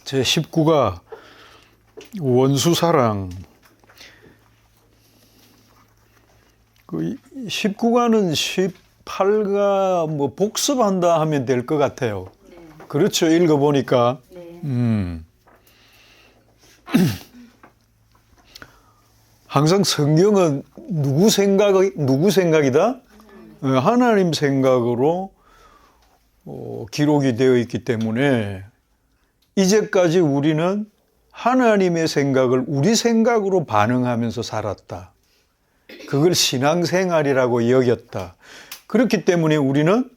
제19가 원수사랑. 그 19가는 18가 뭐 복습한다 하면 될 것 같아요. 네. 그렇죠. 읽어보니까. 네. 항상 성경은 누구 생각이다? 하나님 생각으로 기록이 되어 있기 때문에 이제까지 우리는 하나님의 생각을 우리 생각으로 반응하면서 살았다. 그걸 신앙생활이라고 여겼다. 그렇기 때문에 우리는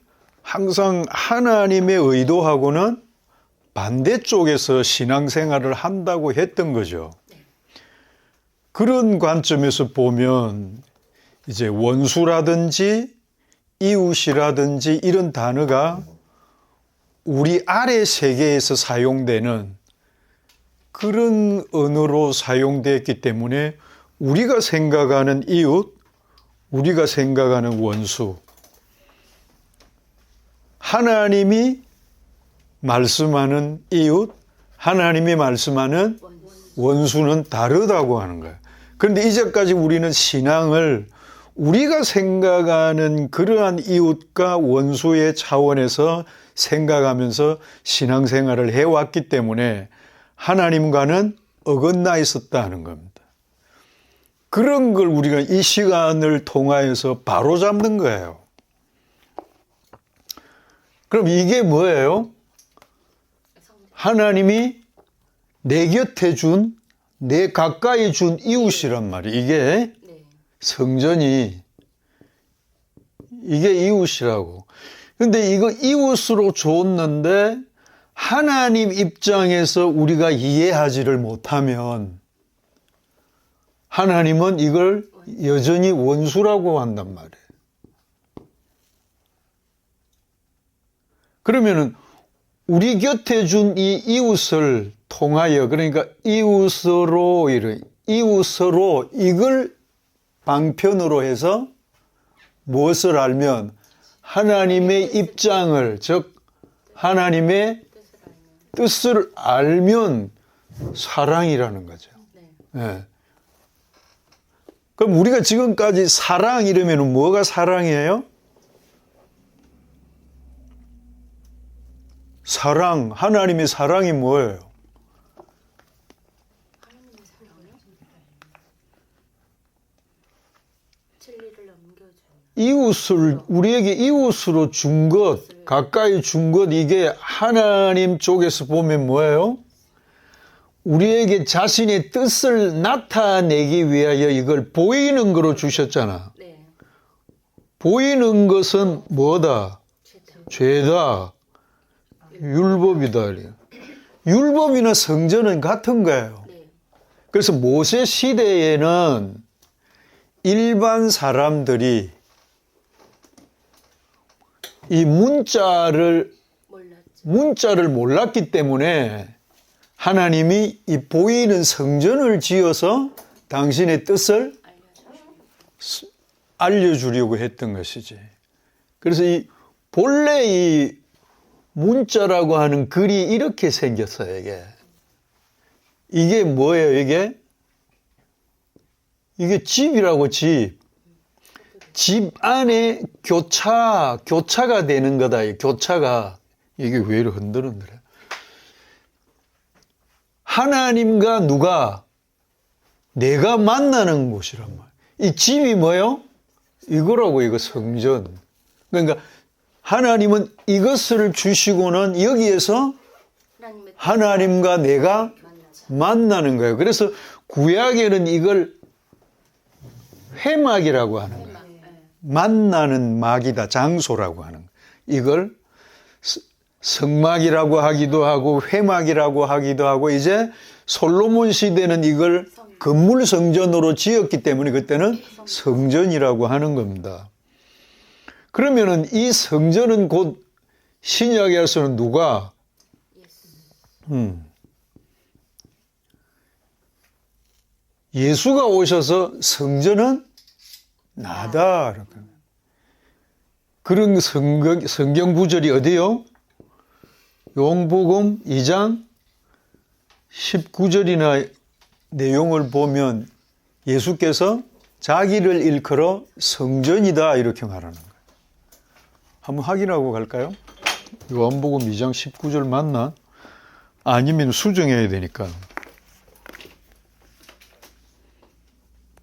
항상 하나님의 의도하고는 반대쪽에서 신앙생활을 한다고 했던 거죠. 그런 관점에서 보면 이제 원수라든지 이웃이라든지 이런 단어가 우리 아래 세계에서 사용되는 그런 언어로 사용되었기 때문에 우리가 생각하는 이웃, 우리가 생각하는 원수, 하나님이 말씀하는 이웃, 하나님이 말씀하는 원수는 다르다고 하는 거예요. 그런데 이제까지 우리는 신앙을 우리가 생각하는 그러한 이웃과 원수의 차원에서 생각하면서 신앙생활을 해왔기 때문에 하나님과는 어긋나 있었다는 겁니다. 그런 걸 우리가 이 시간을 통하여서 바로잡는 거예요. 그럼 이게 뭐예요? 하나님이 내 곁에 준, 내 가까이 준 이웃이란 말이에요. 이게 성전이, 이게 이웃이라고. 근데 이거 이웃으로 줬는데 하나님 입장에서 우리가 이해하지를 못하면 하나님은 이걸 여전히 원수라고 한단 말이에요. 그러면은 우리 곁에 준 이 이웃을 통하여, 그러니까 이웃으로 이걸 방편으로 해서 무엇을 알면 하나님의 입장을, 즉 하나님의 뜻을 알면 사랑이라는 거죠. 네. 그럼 우리가 지금까지 사랑 이러면 뭐가 사랑이에요? 사랑, 하나님의 사랑이 뭐예요? 이웃을, 우리에게 이웃으로 준 것, 가까이 준 것, 이게 하나님 쪽에서 보면 뭐예요? 우리에게 자신의 뜻을 나타내기 위하여 이걸 보이는 거로 주셨잖아. 보이는 것은 뭐다? 죄다. 율법이다. 율법이나 성전은 같은 거예요. 그래서 모세 시대에는 일반 사람들이 이 문자를 몰랐기 때문에 하나님이 이 보이는 성전을 지어서 당신의 뜻을 알려주려고 했던 것이지. 그래서 본래 이 문자라고 하는 글이 이렇게 생겼어요, 이게. 이게 뭐예요, 이게? 이게 집이라고, 집. 집 안에 교차가 되는 거다, 이 교차가. 이게 왜 이렇게 흔들흔들해? 하나님과 누가? 내가 만나는 곳이란 말이에요. 이 집이 뭐예요? 이거라고, 이거 성전. 그러니까 하나님은 이것을 주시고는 여기에서 하나님과 내가 만나는 거예요. 그래서 구약에는 이걸 회막이라고 하는 거예요. 만나는 막이다, 장소라고 하는 거예요. 이걸 성막이라고 하기도 하고 회막이라고 하기도 하고, 이제 솔로몬 시대는 이걸 건물 성전으로 지었기 때문에 그때는 성전이라고 하는 겁니다. 그러면은 이 성전은 곧 신약에서는 누가? 예수가 오셔서 성전은 나다. 그런 성경 구절이 어디요? 요한복음 2장 19절이나 내용을 보면 예수께서 자기를 일컬어 성전이다 이렇게 말하는 거예요. 한번 확인하고 갈까요? 요한복음 2장 19절 맞나? 아니면 수정해야 되니까.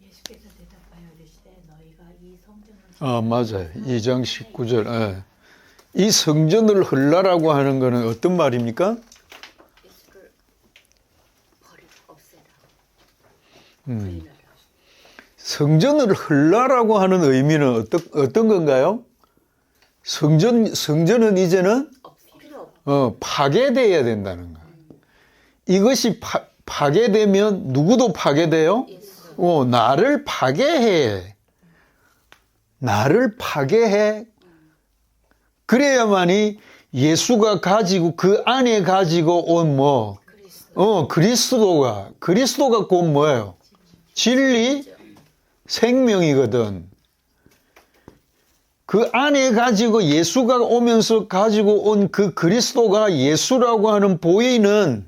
예수께서 대답하여 이르시되 너희가 이 성전을 맞아요. 2장 19절. 예. 이 성전을 헐라라고 하는 거는 어떤 말입니까? 예수를 없애라. 성전을 헐라라고 하는 의미는 어떤 건가요? 성전은 이제는 필요 없. 파괴되어야 된다는 거예요. 이것이 파괴되면 누구도 파괴돼요? 나를 파괴해. 나를 파괴해. 그래야만이 예수가 가지고 그 안에 가지고 온 그리스도가 곧 뭐예요? 진리, 생명이거든. 그 안에 가지고 예수가 오면서 가지고 온 그 그리스도가 예수라고 하는 보이는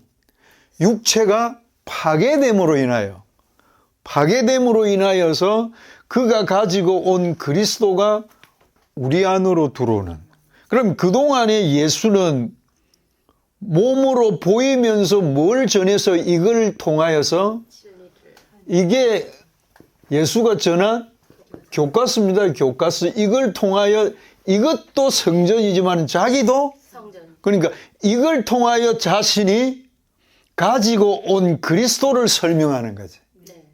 육체가 파괴됨으로 인하여서 그가 가지고 온 그리스도가 우리 안으로 들어오는. 그럼 그동안에 예수는 몸으로 보이면서 뭘 전해서 이걸 통하여서 이게 예수가 전한 교과서입니다. 교과서. 이걸 통하여 이것도 성전이지만 자기도 성전. 그러니까 이걸 통하여 자신이 가지고 온 그리스도를 설명하는 거지. 네.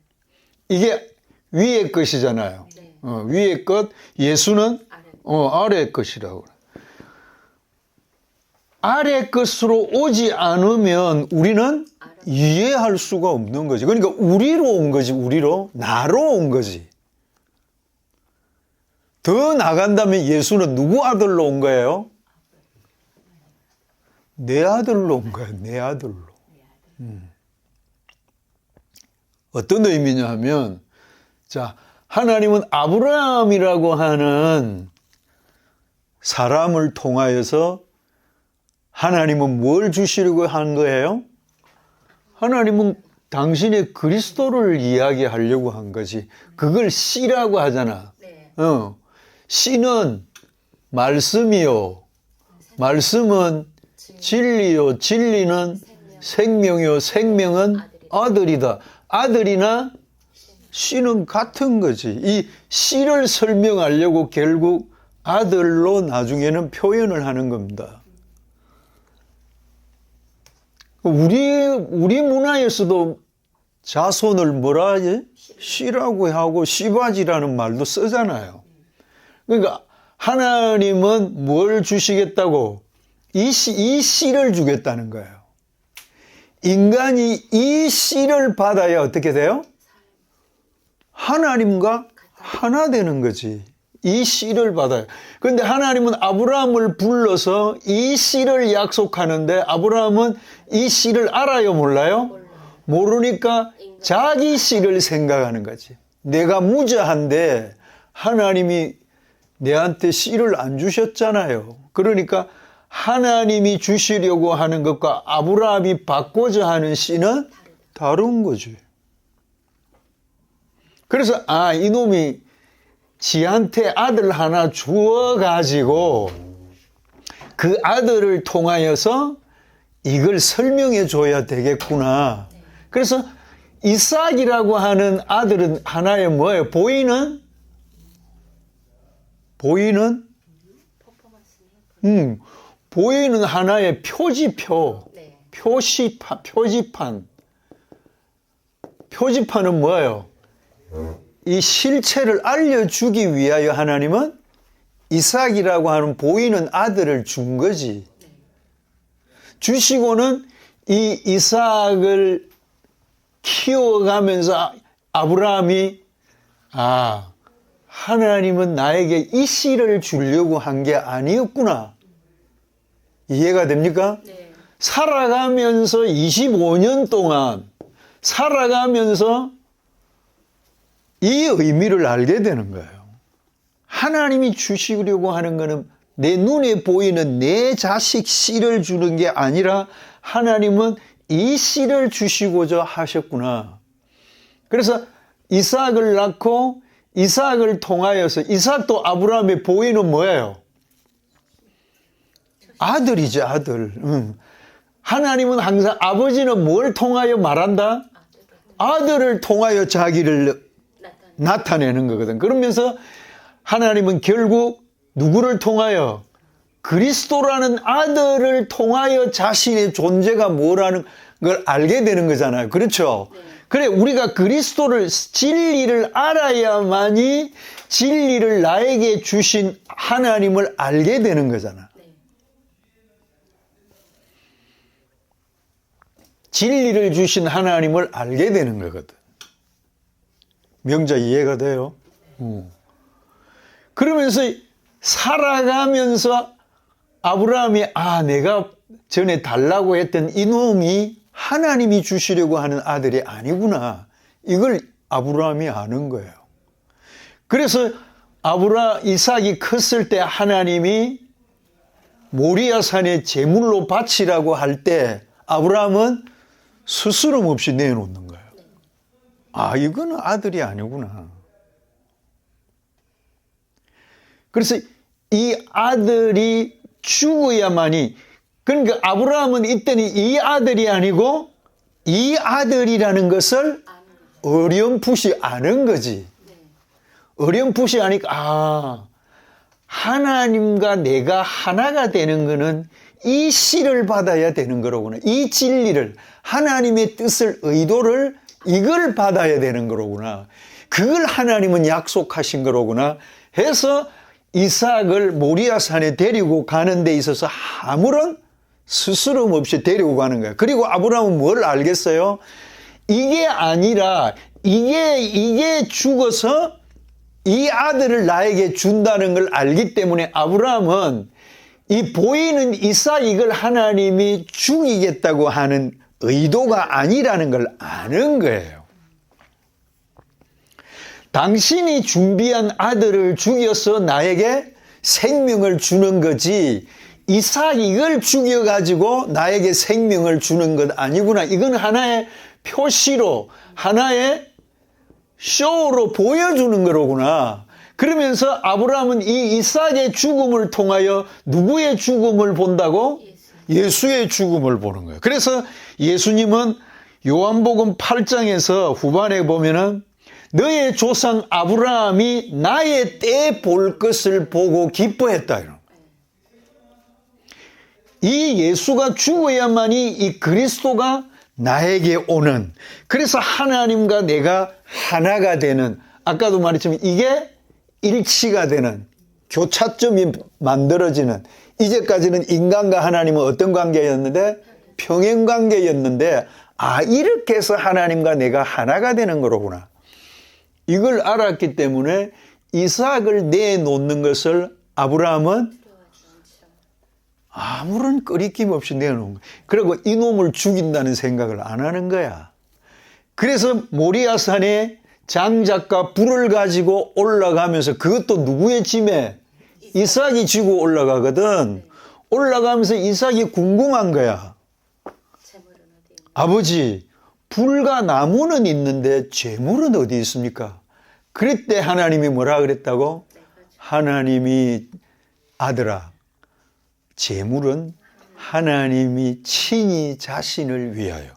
이게 위의 것이잖아요. 네. 위의 것, 예수는 아래. 아래의 것이라고. 아래 것으로 오지 않으면 우리는 이해할 수가 없는 거지. 그러니까 우리로 온 거지, 나로 온 거지. 더 나간다면 예수는 누구 아들로 온 거예요? 내 아들로 온 거예요, 내 아들로. 어떤 의미냐 하면, 자, 하나님은 아브라함이라고 하는 사람을 통하여서 하나님은 뭘 주시려고 한 거예요? 하나님은 당신의 그리스도를 이야기하려고 한 거지. 그걸 씨라고 하잖아. 네. 씨는 말씀이요. 말씀은 진리요. 진리는 생명이요. 생명은 아들이다. 아들이나 씨는 같은 거지. 이 씨를 설명하려고 결국 아들로 나중에는 표현을 하는 겁니다. 우리 문화에서도 자손을 뭐라 하지? 씨라고 하고 씨바지라는 말도 쓰잖아요. 그러니까 하나님은 뭘 주시겠다고? 이 씨를 주겠다는 거예요. 인간이 이 씨를 받아야 어떻게 돼요? 하나님과 하나 되는 거지. 이 씨를 받아요. 그런데 하나님은 아브라함을 불러서 이 씨를 약속하는데 아브라함은 이 씨를 알아요, 몰라요? 모르니까 자기 씨를 생각하는 거지. 내가 무자한데 하나님이 내한테 씨를 안 주셨잖아요. 그러니까 하나님이 주시려고 하는 것과 아브라함이 받고자 하는 씨는 다른 거지. 그래서 이놈이 지한테 아들 하나 주어가지고 그 아들을 통하여서 이걸 설명해 줘야 되겠구나. 그래서 이삭이라고 하는 아들은 하나의 뭐예요? 보이는 하나의 표지표, 네. 표지판. 표지판은 뭐예요? 이 실체를 알려주기 위하여 하나님은 이삭이라고 하는 보이는 아들을 준 거지. 주시고는 이 이삭을 키워가면서 아브라함이 하나님은 나에게 이 씨를 주려고 한 게 아니었구나. 이해가 됩니까? 네. 살아가면서 25년 동안 살아가면서 이 의미를 알게 되는 거예요. 하나님이 주시려고 하는 것은 내 눈에 보이는 내 자식 씨를 주는 게 아니라 하나님은 이 씨를 주시고자 하셨구나. 그래서 이삭을 낳고 이삭을 통하여서, 이삭도 아브라함의 보이는 뭐예요? 아들이죠, 아들. 하나님은 항상 아버지는 뭘 통하여 말한다? 아들을 통하여 자기를 나타내는 거거든. 그러면서 하나님은 결국 누구를 통하여? 그리스도라는 아들을 통하여 자신의 존재가 뭐라는 걸 알게 되는 거잖아요. 그렇죠? 네. 그래, 우리가 그리스도를, 진리를 알아야만이 진리를 나에게 주신 하나님을 알게 되는 거잖아. 네. 진리를 주신 하나님을 알게 되는 거거든. 명자 이해가 돼요? 그러면서 살아가면서 아브라함이 내가 전에 달라고 했던 이놈이 하나님이 주시려고 하는 아들이 아니구나. 이걸 아브라함이 아는 거예요. 그래서 이삭이 컸을 때 하나님이 모리아 산에 제물로 바치라고 할 때 아브라함은 스스럼 없이 내놓는 거예요. 이거는 아들이 아니구나. 그래서 이 아들이 죽어야만이, 그러니까 아브라함은 이때는 이 아들이 아니고 이 아들이라는 것을 어렴풋이 아는 거지. 어렴풋이 아니까 하나님과 내가 하나가 되는 거는 이 씨를 받아야 되는 거로구나. 이 진리를, 하나님의 뜻을, 의도를, 이걸 받아야 되는 거로구나. 그걸 하나님은 약속하신 거로구나 해서 이삭을 모리아산에 데리고 가는 데 있어서 아무런 스스럼 없이 데리고 가는 거예요. 그리고 아브라함은 뭘 알겠어요? 이게 아니라 이게 죽어서 이 아들을 나에게 준다는 걸 알기 때문에 아브라함은 이 보이는 이삭, 이걸 하나님이 죽이겠다고 하는 의도가 아니라는 걸 아는 거예요. 당신이 준비한 아들을 죽여서 나에게 생명을 주는 거지, 이삭 이걸 죽여가지고 나에게 생명을 주는 것 아니구나. 이건 하나의 표시로, 하나의 쇼로 보여주는 거로구나. 그러면서 아브라함은 이 이삭의 죽음을 통하여 누구의 죽음을 본다고? 예수의 죽음을 보는 거예요. 그래서 예수님은 요한복음 8장에서 후반에 보면은 너의 조상 아브라함이 나의 때 볼 것을 보고 기뻐했다. 이 예수가 죽어야만이 이 그리스도가 나에게 오는, 그래서 하나님과 내가 하나가 되는, 아까도 말했지만 이게 일치가 되는, 교차점이 만들어지는, 이제까지는 인간과 하나님은 어떤 관계였는데? 평행관계였는데 이렇게 해서 하나님과 내가 하나가 되는 거로구나. 이걸 알았기 때문에 이삭을 내놓는 것을 아브라함은 아무런 꺼리낌 없이 내놓은 거야. 그리고 이놈을 죽인다는 생각을 안 하는 거야. 그래서 모리아산에 장작과 불을 가지고 올라가면서, 그것도 누구의 짐에? 이삭이 지고 올라가거든. 올라가면서 이삭이 궁금한 거야. 아버지, 불과 나무는 있는데 재물은 어디 있습니까? 그랬대 하나님이 뭐라 그랬다고? 하나님이 아들아, 재물은 하나님이 친히 자신을 위하여.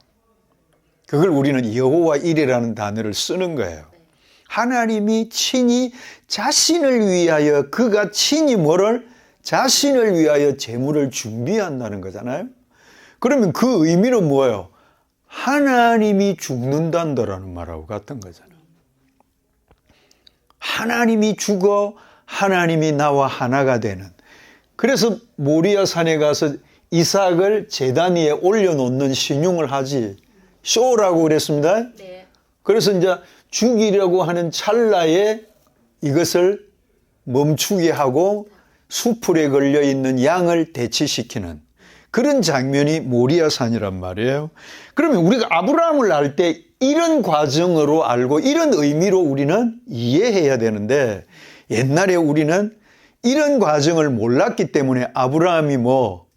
그걸 우리는 여호와 일이라는 단어를 쓰는 거예요. 하나님이 친히 자신을 위하여, 그가 친히 뭐를? 자신을 위하여 재물을 준비한다는 거잖아요. 그러면 그 의미는 뭐예요? 하나님이 죽는단다라는 말하고 같은 거잖아요. 하나님이 죽어 하나님이 나와 하나가 되는. 그래서 모리아 산에 가서 이삭을 제단 위에 올려놓는 신용을 하지. 쇼라고 그랬습니다. 네. 그래서 이제 죽이려고 하는 찰나에 이것을 멈추게 하고 수풀에 걸려있는 양을 대치시키는 그런 장면이 모리아산이란 말이에요. 그러면 우리가 아브라함을 알 때 이런 과정으로 알고 이런 의미로 우리는 이해해야 되는데, 옛날에 우리는 이런 과정을 몰랐기 때문에 아브라함이 뭐?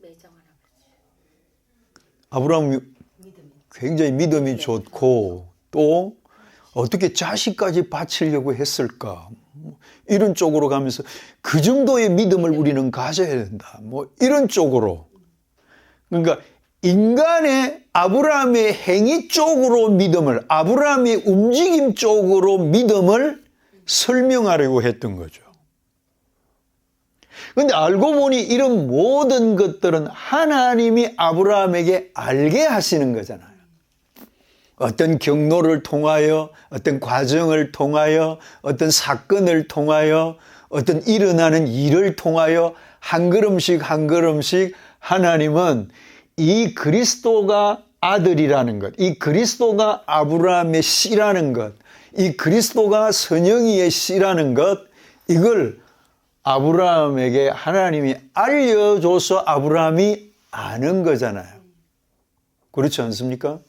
아브라함이 굉장히 믿음이 좋고 또 어떻게 자식까지 바치려고 했을까? 이런 쪽으로 가면서 그 정도의 믿음을 우리는 가져야 된다. 뭐 이런 쪽으로. 그러니까 인간의 아브라함의 행위 쪽으로 믿음을, 아브라함의 움직임 쪽으로 믿음을 설명하려고 했던 거죠. 그런데 알고 보니 이런 모든 것들은 하나님이 아브라함에게 알게 하시는 거잖아요. 어떤 경로를 통하여, 어떤 과정을 통하여, 어떤 사건을 통하여, 어떤 일어나는 일을 통하여 한 걸음씩 한 걸음씩 하나님은 이 그리스도가 아들이라는 것, 이 그리스도가 아브라함의 씨라는 것, 이 그리스도가 선영이의 씨라는 것, 이걸 아브라함에게 하나님이 알려줘서 아브라함이 아는 거잖아요. 그렇지 않습니까?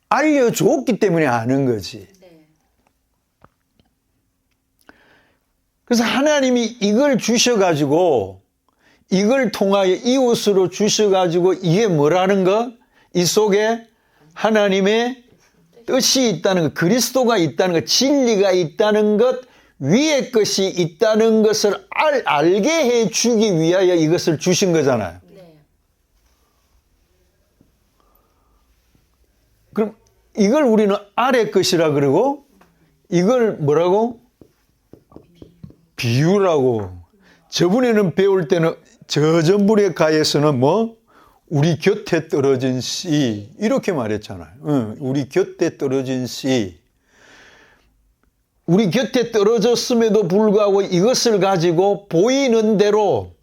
알려줬기 때문에 아는 거지. 네. 그래서 하나님이 이걸 주셔가지고 이걸 통하여 이웃으로 주셔가지고 이게 뭐라는 것? 이 속에 하나님의 뜻이 있다는 것, 그리스도가 있다는 것, 진리가 있다는 것, 위의 것이 있다는 것을 알게 해주기 위하여 이것을 주신 거잖아요. 네. 그럼 이걸 우리는 아래 것이라 그러고 이걸 뭐라고? 비유라고. 저번에는 배울 때는 저전불의 가에서는 뭐? 우리 곁에 떨어진 씨 이렇게 말했잖아요. 응, 우리 곁에 떨어진 씨. 우리 곁에 떨어졌음에도 불구하고 이것을 가지고 보이는 대로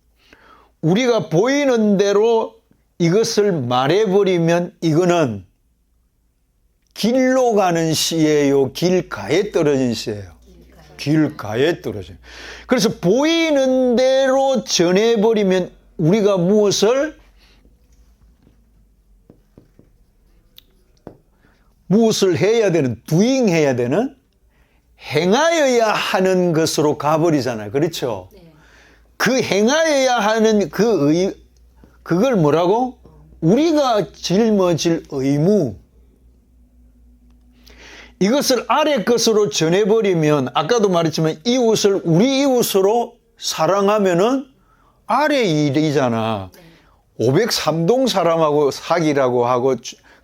우리가 보이는 대로 이것을 말해버리면 이거는 길로 가는 씨예요? 길가에 떨어진 씨예요? 길가에 떨어진. 그래서 보이는 대로 전해버리면 우리가 무엇을 해야 되는, doing 해야 되는, 행하여야 하는 것으로 가버리잖아요. 그렇죠? 네. 그 행하여야 하는 그걸 뭐라고? 우리가 짊어질 의무. 이것을 아래 것으로 전해버리면 아까도 말했지만 이웃을 우리 이웃으로 사랑하면은 아래 일이잖아. 503동 사람하고 사귀라고 하고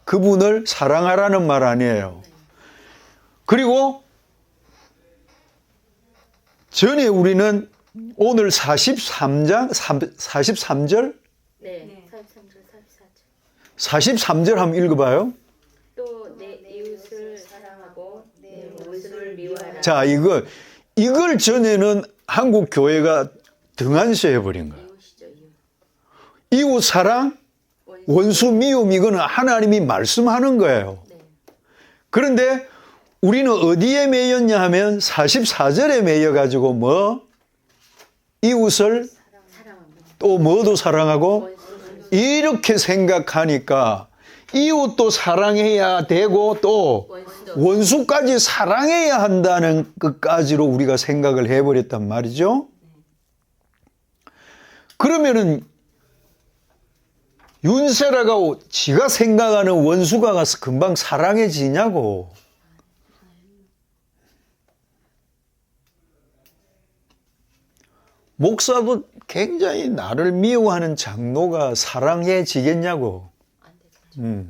그분을 사랑하라는 말 아니에요. 그리고 전에 우리는 오늘 43절? 네. 43절, 44절. 43절 한번 읽어봐요. 또 내 이웃을 사랑하고 내 원수를 미워하라. 자, 이걸 전에는 한국 교회가 등한시해버린 거예요. 이웃이죠, 이웃. 이웃 사랑, 원수 미움, 이거는 하나님이 말씀하는 거예요. 네. 그런데 우리는 어디에 매였냐 하면 44절에 매여가지고 뭐? 이웃을 사랑합니다. 또 뭐도 사랑하고? 원수를 이렇게 생각하니까 이웃도 사랑해야 되고 또 원수도 원수까지 사랑해야 한다는 것까지로 우리가 생각을 해버렸단 말이죠. 그러면은 윤세라가 지가 생각하는 원수가 가서 금방 사랑해지냐고. 목사도 굉장히 나를 미워하는 장로가 사랑해지겠냐고. 안 되죠.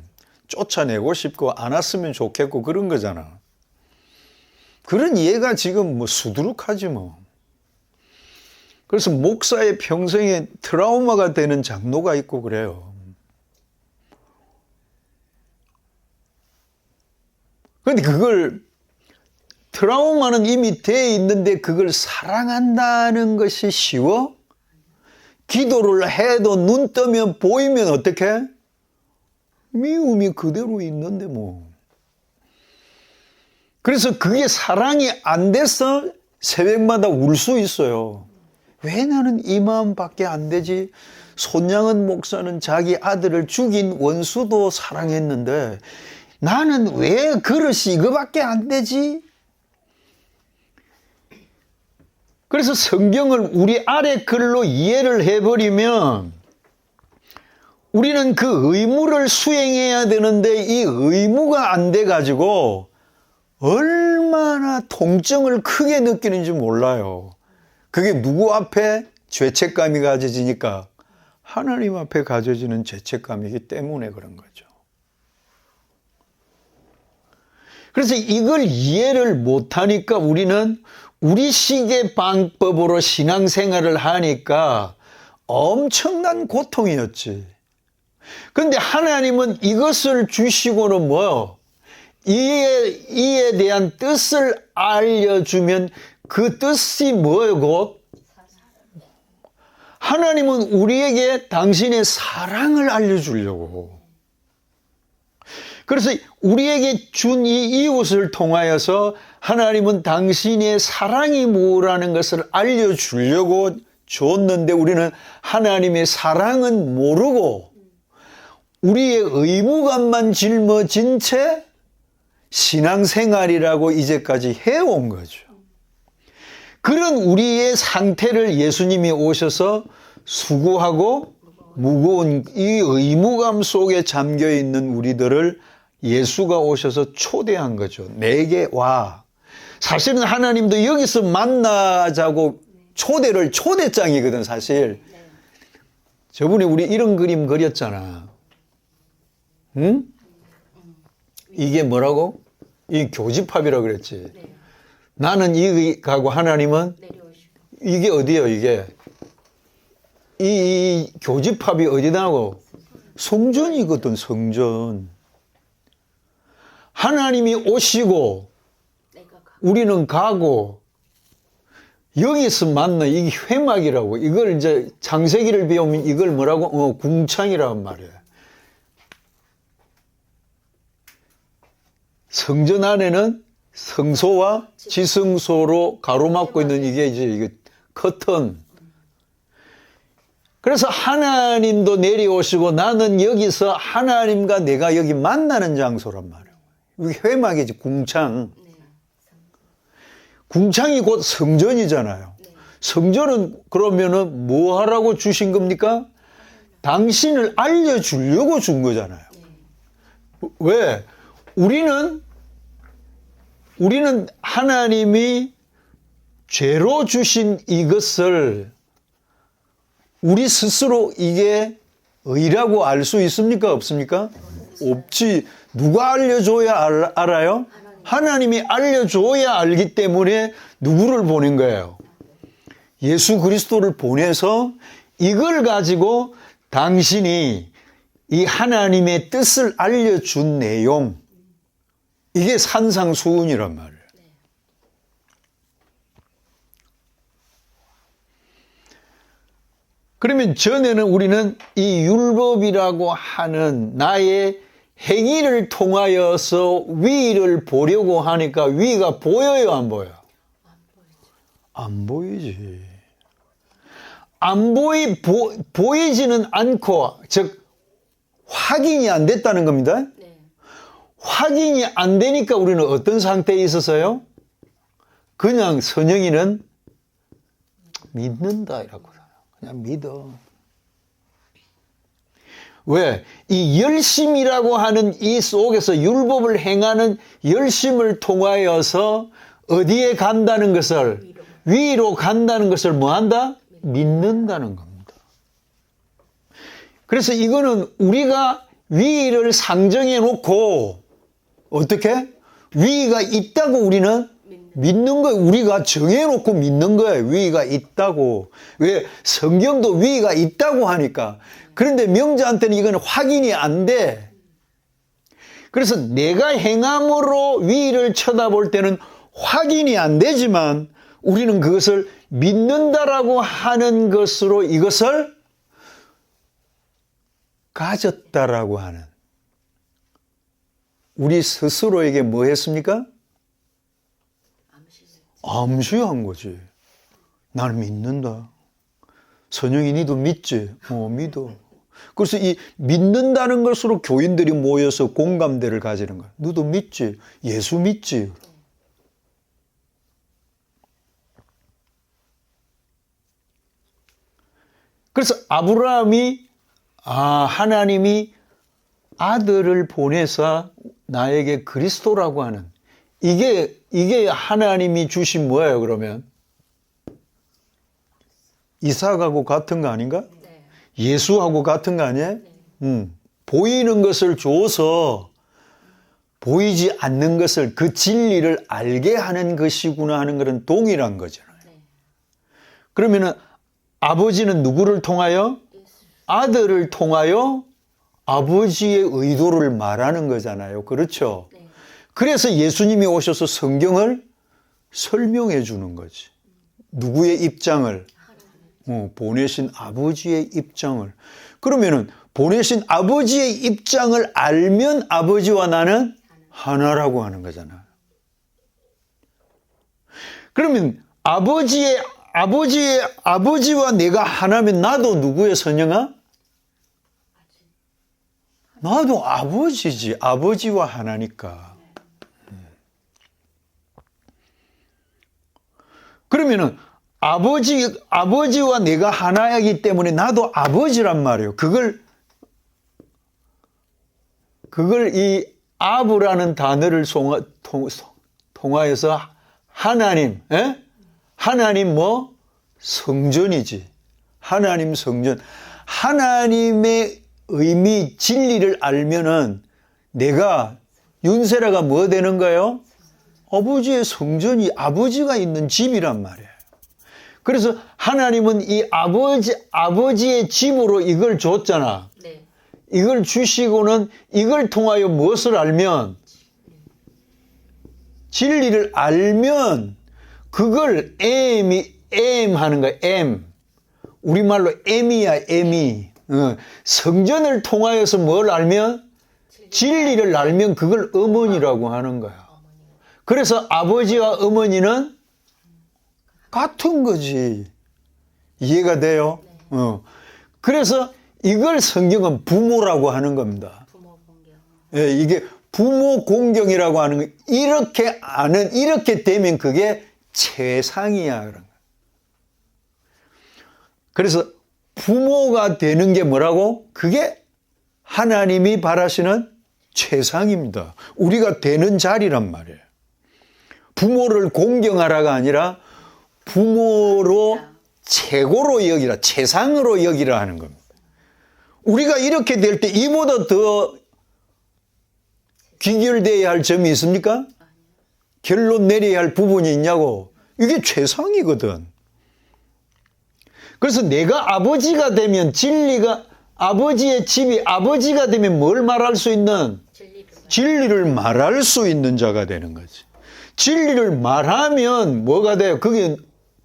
쫓아내고 싶고 안 왔으면 좋겠고 그런 거잖아. 그런 이해가 지금 뭐 수두룩하지 뭐. 그래서 목사의 평생에 트라우마가 되는 장로가 있고 그래요. 그런데 그걸 트라우마는 이미 돼 있는데 그걸 사랑한다는 것이 쉬워? 기도를 해도 눈 뜨면 보이면 어떡해? 미움이 그대로 있는데 뭐. 그래서 그게 사랑이 안 돼서 새벽마다 울 수 있어요. 왜 나는 이 마음밖에 안 되지? 손양은 목사는 자기 아들을 죽인 원수도 사랑했는데 나는 왜 그릇이 이거밖에 안 되지? 그래서 성경을 우리 아래 글로 이해를 해버리면 우리는 그 의무를 수행해야 되는데 이 의무가 안 돼가지고 얼마나 통증을 크게 느끼는지 몰라요. 그게 누구 앞에 죄책감이 가져지니까 하나님 앞에 가져지는 죄책감이기 때문에 그런 거죠. 그래서 이걸 이해를 못하니까 우리는 우리식의 방법으로 신앙생활을 하니까 엄청난 고통이었지. 그런데 하나님은 이것을 주시고는 뭐요? 이에 대한 뜻을 알려주면 그 뜻이 뭐고? 하나님은 우리에게 당신의 사랑을 알려주려고. 그래서 우리에게 준 이 이웃을 통하여서 하나님은 당신의 사랑이 뭐라는 것을 알려주려고 줬는데 우리는 하나님의 사랑은 모르고 우리의 의무감만 짊어진 채 신앙생활이라고 이제까지 해온 거죠. 그런 우리의 상태를 예수님이 오셔서 수고하고 무거운 이 의무감 속에 잠겨있는 우리들을 예수가 오셔서 초대한 거죠. 내게 와. 사실은 하나님도 여기서 만나자고 초대장이거든 사실. 저번에 우리 이런 그림 그렸잖아. 응? 이게 뭐라고? 이 교집합이라고 그랬지. 나는 이가고 하나님은 이게 어디요 이게? 이 교집합이 어디다고? 성전이거든 성전. 하나님이 오시고 우리는 가고 여기서 만나 이게 회막이라고. 이걸 이제 창세기를 배우면 이걸 뭐라고? 궁창이라는 말이에요. 성전 안에는 성소와 지성소로 가로막고 있는 이게 커튼. 그래서 하나님도 내려오시고 나는 여기서 하나님과 내가 여기 만나는 장소란 말이에요. 이게 회막이지, 궁창. 궁창이 곧 성전이잖아요. 성전은 그러면은 뭐 하라고 주신 겁니까? 당신을 알려주려고 준 거잖아요. 왜? 우리는 하나님이 죄로 주신 이것을 우리 스스로 이게 의라고 알 수 있습니까? 없습니까? 없지. 누가 알려줘야 알아요? 하나님이 알려줘야 알기 때문에 누구를 보낸 거예요? 예수 그리스도를 보내서 이걸 가지고 당신이 이 하나님의 뜻을 알려준 내용, 이게 산상수훈이란 말이에요. 그러면 전에는 우리는 이 율법이라고 하는 나의 행위를 통하여서 위를 보려고 하니까 위가 보여요, 안 보여요? 안 보이지. 보이지는 않고, 즉, 확인이 안 됐다는 겁니다. 확인이 안 되니까 우리는 어떤 상태에 있었어요? 그냥 선영이는 믿는다, 이라고. 그냥 믿어. 왜? 이 열심이라고 하는 이 속에서 율법을 행하는 열심을 통하여서 어디에 간다는 것을, 위로 간다는 것을 뭐 한다? 믿는다는 겁니다. 그래서 이거는 우리가 위를 상정해 놓고 어떻게? 위가 있다고 우리는 믿는 거예요. 우리가 정해놓고 믿는 거예요. 위가 있다고. 왜? 성경도 위가 있다고 하니까. 그런데 명자한테는 이건 확인이 안 돼. 그래서 내가 행함으로 위를 쳐다볼 때는 확인이 안 되지만 우리는 그것을 믿는다라고 하는 것으로 이것을 가졌다라고 하는. 우리 스스로에게 뭐 했습니까? 암시한 거지. 나는 믿는다. 선영이 니도 믿지? 믿어. 그래서 이 믿는다는 것으로 교인들이 모여서 공감대를 가지는 거야. 너도 믿지? 예수 믿지? 그래서 아브라함이 하나님이 아들을 보내서 나에게 그리스도라고 하는 이게 하나님이 주신 뭐예요, 그러면? 이삭하고 같은 거 아닌가? 네. 예수하고 같은 거 아니에요? 보이는 것을 줘서 보이지 않는 것을, 그 진리를 알게 하는 것이구나 하는 것은 동일한 거잖아요. 네. 그러면은 아버지는 누구를 통하여? 아들을 통하여 아버지의 의도를 말하는 거잖아요. 그렇죠? 네. 그래서 예수님이 오셔서 성경을 설명해 주는 거지. 누구의 입장을? 보내신 아버지의 입장을. 그러면은 보내신 아버지의 입장을 알면 아버지와 나는 하나라고 하는 거잖아. 그러면 아버지와 내가 하나면 나도 누구의 선영아? 나도 아버지지. 아버지와 하나니까. 그러면은 아버지와 내가 하나이기 때문에 나도 아버지란 말이에요. 그걸 이 아브라는 단어를 통하여서 하나님, 하나님 성전이지. 하나님 성전. 하나님의 의미, 진리를 알면은 내가, 윤세라가 뭐 되는 거예요? 아버지의 성전이, 아버지가 있는 집이란 말이에요. 그래서 하나님은 이 아버지의 집으로 이걸 줬잖아. 네. 이걸 주시고는 이걸 통하여 무엇을 알면, 진리를 알면 그걸 하는 거야. 우리말로 M이야, M이. 성전을 통하여서 뭘 알면? 진리를 알면 그걸 어머니라고 하는 거야. 그래서 아버지와 어머니는 같은 거지. 이해가 돼요? 그래서 이걸 성경은 부모라고 하는 겁니다. 부모 공경. 예, 이게 부모 공경이라고 하는 거. 이렇게 되면 그게 최상이야. 그런 거. 그래서 부모가 되는 게 뭐라고? 그게 하나님이 바라시는 최상입니다. 우리가 되는 자리란 말이에요. 부모를 공경하라가 아니라 부모로 최고로 여기라, 최상으로 여기라 하는 겁니다. 우리가 이렇게 될 때 이보다 더 귀결되어야 할 점이 있습니까? 결론 내려야 할 부분이 있냐고. 이게 최상이거든. 그래서 내가 아버지가 되면 진리가, 아버지의 집이 아버지가 되면 뭘 말할 수 있는? 진리를 말할 수 있는 자가 되는 거지. 진리를 말하면 뭐가 돼요? 그게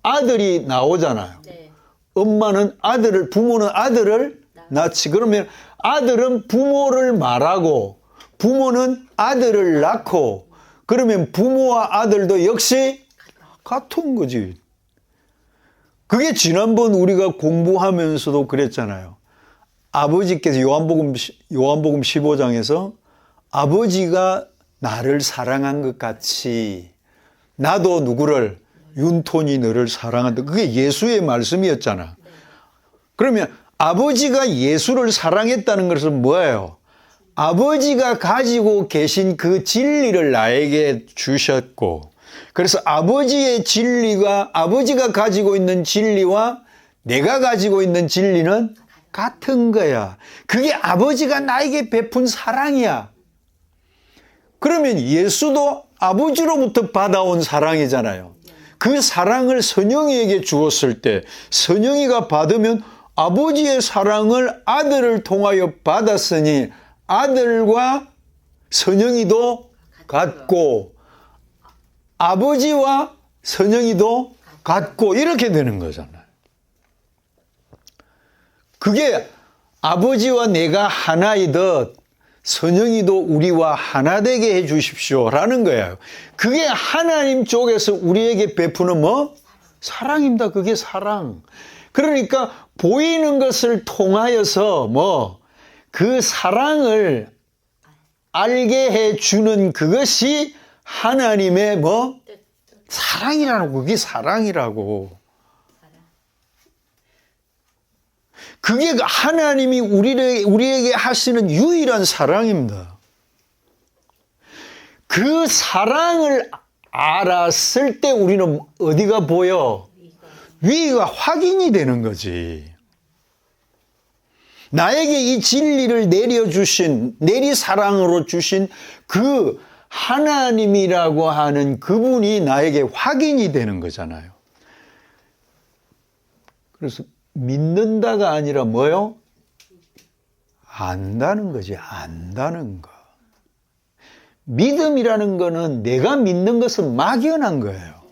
아들이 나오잖아요. 네. 부모는 아들을 낳지. 그러면 아들은 부모를 말하고 부모는 아들을 낳고, 그러면 부모와 아들도 역시 같은 거지. 그게 지난번 우리가 공부하면서도 그랬잖아요. 아버지께서 요한복음 15장에서 아버지가 나를 사랑한 것 같이 나도 누구를, 윤톤이 너를 사랑한다. 그게 예수의 말씀이었잖아. 그러면 아버지가 예수를 사랑했다는 것은 뭐예요? 아버지가 가지고 계신 그 진리를 나에게 주셨고, 그래서 아버지의 진리가, 아버지가 가지고 있는 진리와 내가 가지고 있는 진리는 같은 거야. 그게 아버지가 나에게 베푼 사랑이야. 그러면 예수도 아버지로부터 받아온 사랑이잖아요. 그 사랑을 선영이에게 주었을 때 선영이가 받으면 아버지의 사랑을 아들을 통하여 받았으니 아들과 선영이도 같고 아버지와 선영이도 같고 이렇게 되는 거잖아요. 그게 아버지와 내가 하나이듯 선영이도 우리와 하나 되게 해 주십시오라는 거예요. 그게 하나님 쪽에서 우리에게 베푸는 사랑입니다. 그게 사랑. 그러니까 보이는 것을 통하여서 그 사랑을 알게 해 주는 그것이 하나님의 사랑이라고. 그게 사랑이라고. 그게 하나님이 우리에게 하시는 유일한 사랑입니다. 그 사랑을 알았을 때 우리는 어디가 보여? 위가 확인이 되는 거지. 나에게 이 진리를 내려주신, 내리사랑으로 주신 그 하나님이라고 하는 그분이 나에게 확인이 되는 거잖아요. 그래서 믿는다가 아니라 뭐요? 안다는 거지, 안다는 거. 믿음이라는 거는 내가 믿는 것은 막연한 거예요.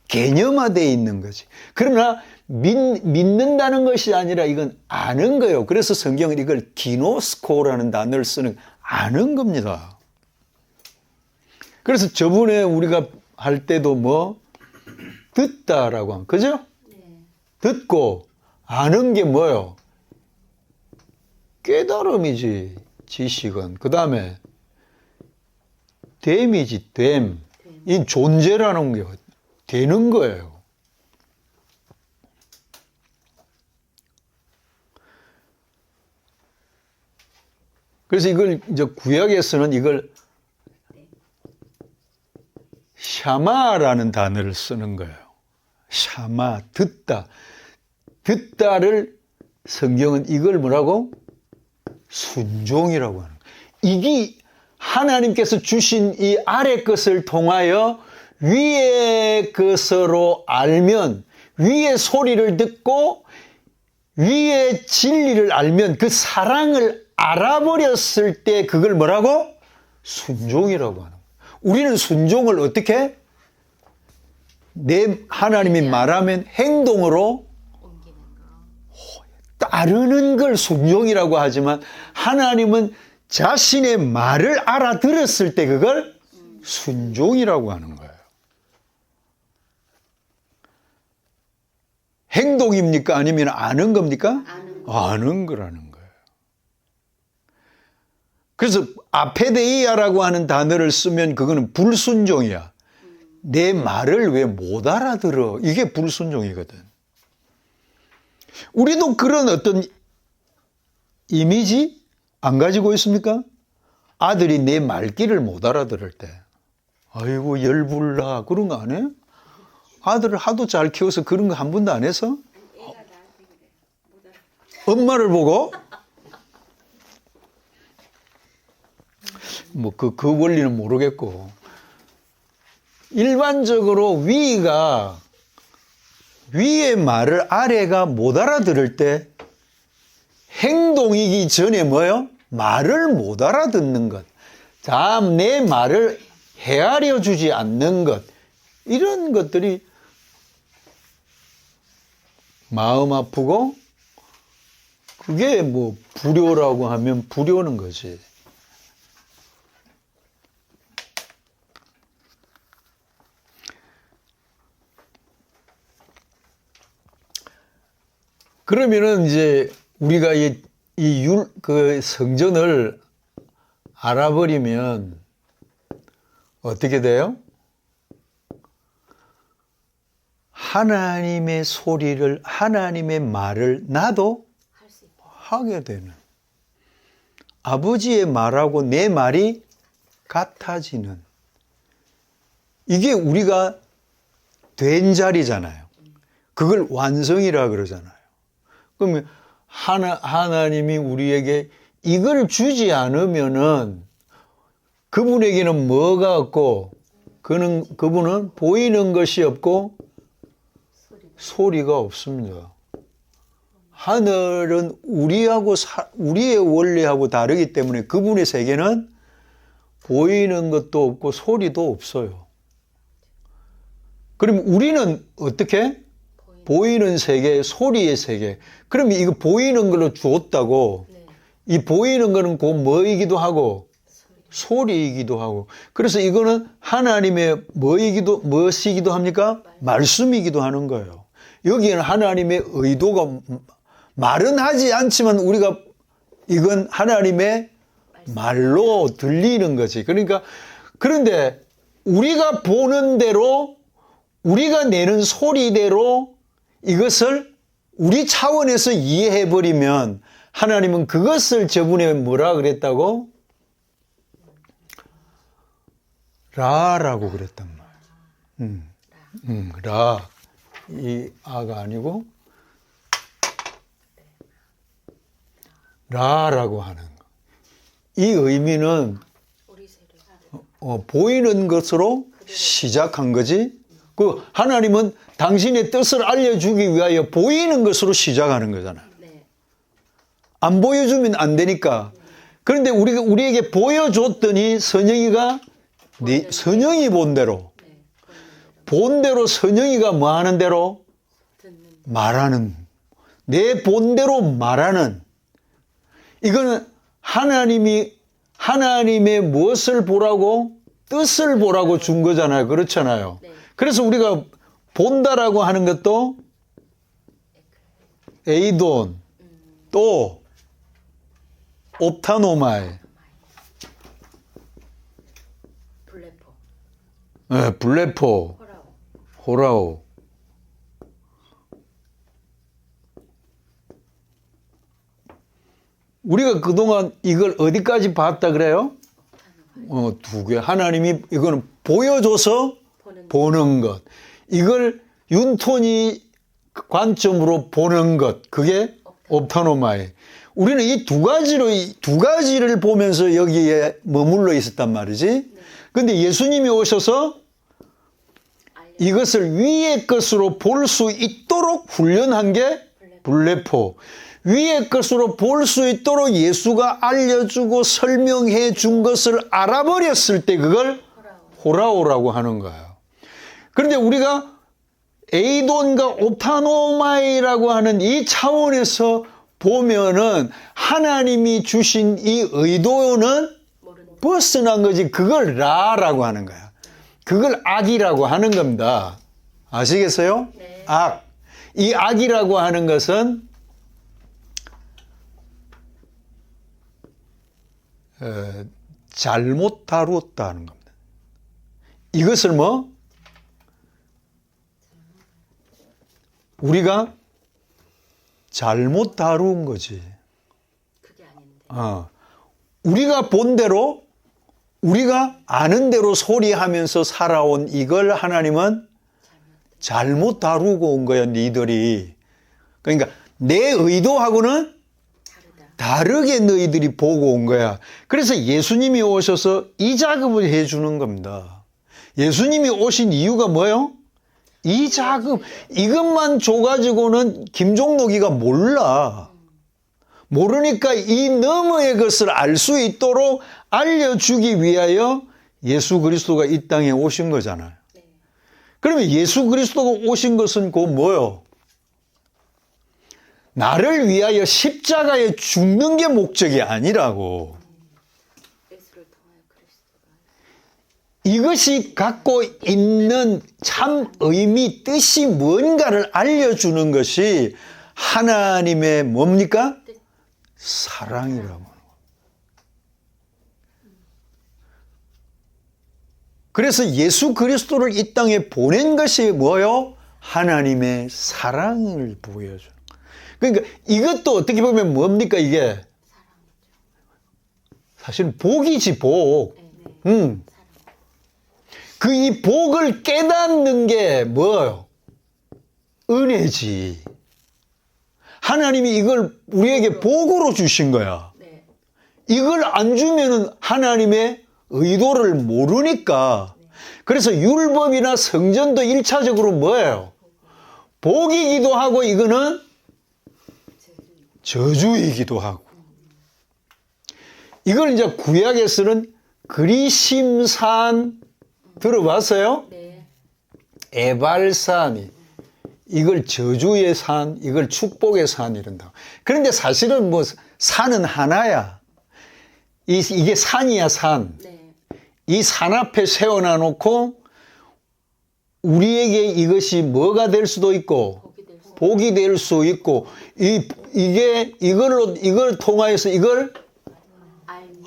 개념화되어 있는 거지. 그러나 믿는다는 것이 아니라 이건 아는 거예요. 그래서 성경은 이걸 기노스코라는 단어를 쓰는, 아는 겁니다. 그래서 저번에 우리가 할 때도 뭐 듣다라고 하면, 그죠? 네. 듣고 아는 게 뭐예요? 깨달음이지, 지식은. 그 다음에 됨이지, 됨. 이 존재라는 게 되는 거예요. 그래서 이걸 이제 구약에서는 이걸 샤마라는 단어를 쓰는 거예요. 샤마, 듣다. 듣다를 성경은 이걸 뭐라고? 순종이라고 하는 거예요. 이게 하나님께서 주신 이 아래 것을 통하여 위의 것으로 알면, 위의 소리를 듣고 위의 진리를 알면, 그 사랑을 알아버렸을 때 그걸 뭐라고? 순종이라고 하는 거예요. 우리는 순종을 어떻게? 하나님이 말하면 행동으로 따르는 걸 순종이라고 하지만, 하나님은 자신의 말을 알아들었을 때 그걸 순종이라고 하는 거예요. 행동입니까? 아니면 아는 겁니까? 아는 거라는 거예요. 그래서 아페데이아라고 하는 단어를 쓰면 그거는 불순종이야. 내 말을 왜 못 알아들어? 이게 불순종이거든. 우리도 그런 어떤 이미지 안 가지고 있습니까? 아들이 내 말귀를 못 알아들을 때, 아이고 열불나, 그런 거 안 해요? 아들을 하도 잘 키워서 그런 거 한 번도 안 해서? 엄마를 보고? 뭐 그 원리는 모르겠고, 일반적으로 위의 말을 아래가 못 알아들을 때 행동이기 전에 뭐요? 말을 못 알아듣는 것, 다음 내 말을 헤아려 주지 않는 것, 이런 것들이 마음 아프고, 그게 뭐 불효라고 하면 불효는 거지. 그러면은 이제 우리가 그 성전을 알아버리면 어떻게 돼요? 하나님의 소리를, 하나님의 말을 나도 하게 되는, 아버지의 말하고 내 말이 같아지는, 이게 우리가 된 자리잖아요. 그걸 완성이라 그러잖아요. 그러면 하나님이 우리에게 이걸 주지 않으면은 그분에게는 뭐가 없고, 그분은 보이는 것이 없고 소리가 없습니다. 하늘은 우리의 원리하고 다르기 때문에 그분의 세계는 보이는 것도 없고 소리도 없어요. 그럼 우리는 어떻게? 보이는 세계, 소리의 세계. 그러면 이거 보이는 걸로 주었다고, 이 보이는 거는 곧 뭐이기도 하고 소리이기도 하고, 그래서 이거는 하나님의 무엇이기도 합니까? 말씀이기도 하는 거예요. 여기에는 하나님의 의도가, 말은 하지 않지만 우리가 이건 하나님의 말로 들리는 거지. 그러니까, 그런데 우리가 보는 대로, 우리가 내는 소리대로 이것을 우리 차원에서 이해해버리면 하나님은 그것을 저분에 뭐라 그랬다고? 라라고 그랬단 말이에요. 라. 이 아가 아니고 라라고 하는 거. 이 의미는 보이는 것으로 시작한 거지. 그 하나님은 당신의 뜻을 알려주기 위하여 보이는 것으로 시작하는 거잖아요. 안 보여주면 안 되니까. 그런데 우리에게 보여줬더니 선영이가 선영이 본 대로 선영이가 뭐 하는 대로 말하는, 내 본대로 말하는. 이거는 하나님의 무엇을 보라고? 뜻을 보라고 준 거잖아요. 그렇잖아요. 그래서 우리가 본다라고 하는 것도 에이돈, 또 옵타노마이, 블레포, 호라오. 우리가 그동안 이걸 어디까지 봤다 그래요? 두 개. 하나님이 이거는 보여줘서 보는 것. 이걸 윤톤이 관점으로 보는 것. 그게 옵타노마이. 우리는 이 두 가지를 보면서 여기에 머물러 있었단 말이지. 근데 예수님이 오셔서 이것을 위의 것으로 볼 수 있도록 훈련한 게 블레포. 위의 것으로 볼 수 있도록 예수가 알려주고 설명해 준 것을 알아버렸을 때 그걸 호라오라고 하는 거예요. 그런데 우리가 에이돈과 옵타노마이라고 하는 이 차원에서 보면은 하나님이 주신 이 의도는 벗어난 거지. 그걸 라라고 하는 거야. 그걸 악이라고 하는 겁니다. 아시겠어요? 네. 악. 이 악이라고 하는 것은 잘못 다루었다는 겁니다. 이것을 뭐? 우리가 잘못 다룬 거지. 그게 아닌데. 우리가 본 대로, 우리가 아는 대로 소리하면서 살아온 이걸 하나님은 잘못 다루고 온 거야, 니들이. 그러니까 내 의도하고는 다르게 너희들이 보고 온 거야. 그래서 예수님이 오셔서 이 작업을 해주는 겁니다. 예수님이 오신 이유가 뭐예요? 이 작업, 이것만 줘가지고는 김종록이가 몰라. 모르니까 이 너머의 것을 알 수 있도록 알려주기 위하여 예수 그리스도가 이 땅에 오신 거잖아요. 그러면 예수 그리스도가 오신 것은 그 뭐요? 나를 위하여 십자가에 죽는 게 목적이 아니라고. 이것이 갖고 있는 참 의미, 뜻이 뭔가를 알려주는 것이 하나님의 뭡니까? 사랑이라고. 그래서 예수 그리스도를 이 땅에 보낸 것이 뭐요? 하나님의 사랑을 보여주는. 그러니까 이것도 어떻게 보면 뭡니까 이게? 사실은 복이지, 복. 그 이 복을 깨닫는 게 뭐예요? 은혜지. 하나님이 이걸 우리에게 복으로 주신 거야. 이걸 안 주면은 하나님의 의도를 모르니까. 그래서 율법이나 성전도 1차적으로 뭐예요? 복이기도 하고 이거는 저주이기도 하고. 이걸 이제 구약에서는 그리심산 들어봤어요? 네. 에발산. 이걸 저주의 산, 이걸 축복의 산 이런다. 그런데 사실은 뭐 산은 하나야. 이게 산이야, 산. 네. 이 산 앞에 세워놔 놓고 우리에게 이것이 뭐가 될 수도 있고 복이 될 수 있고 이걸 통하여서 이걸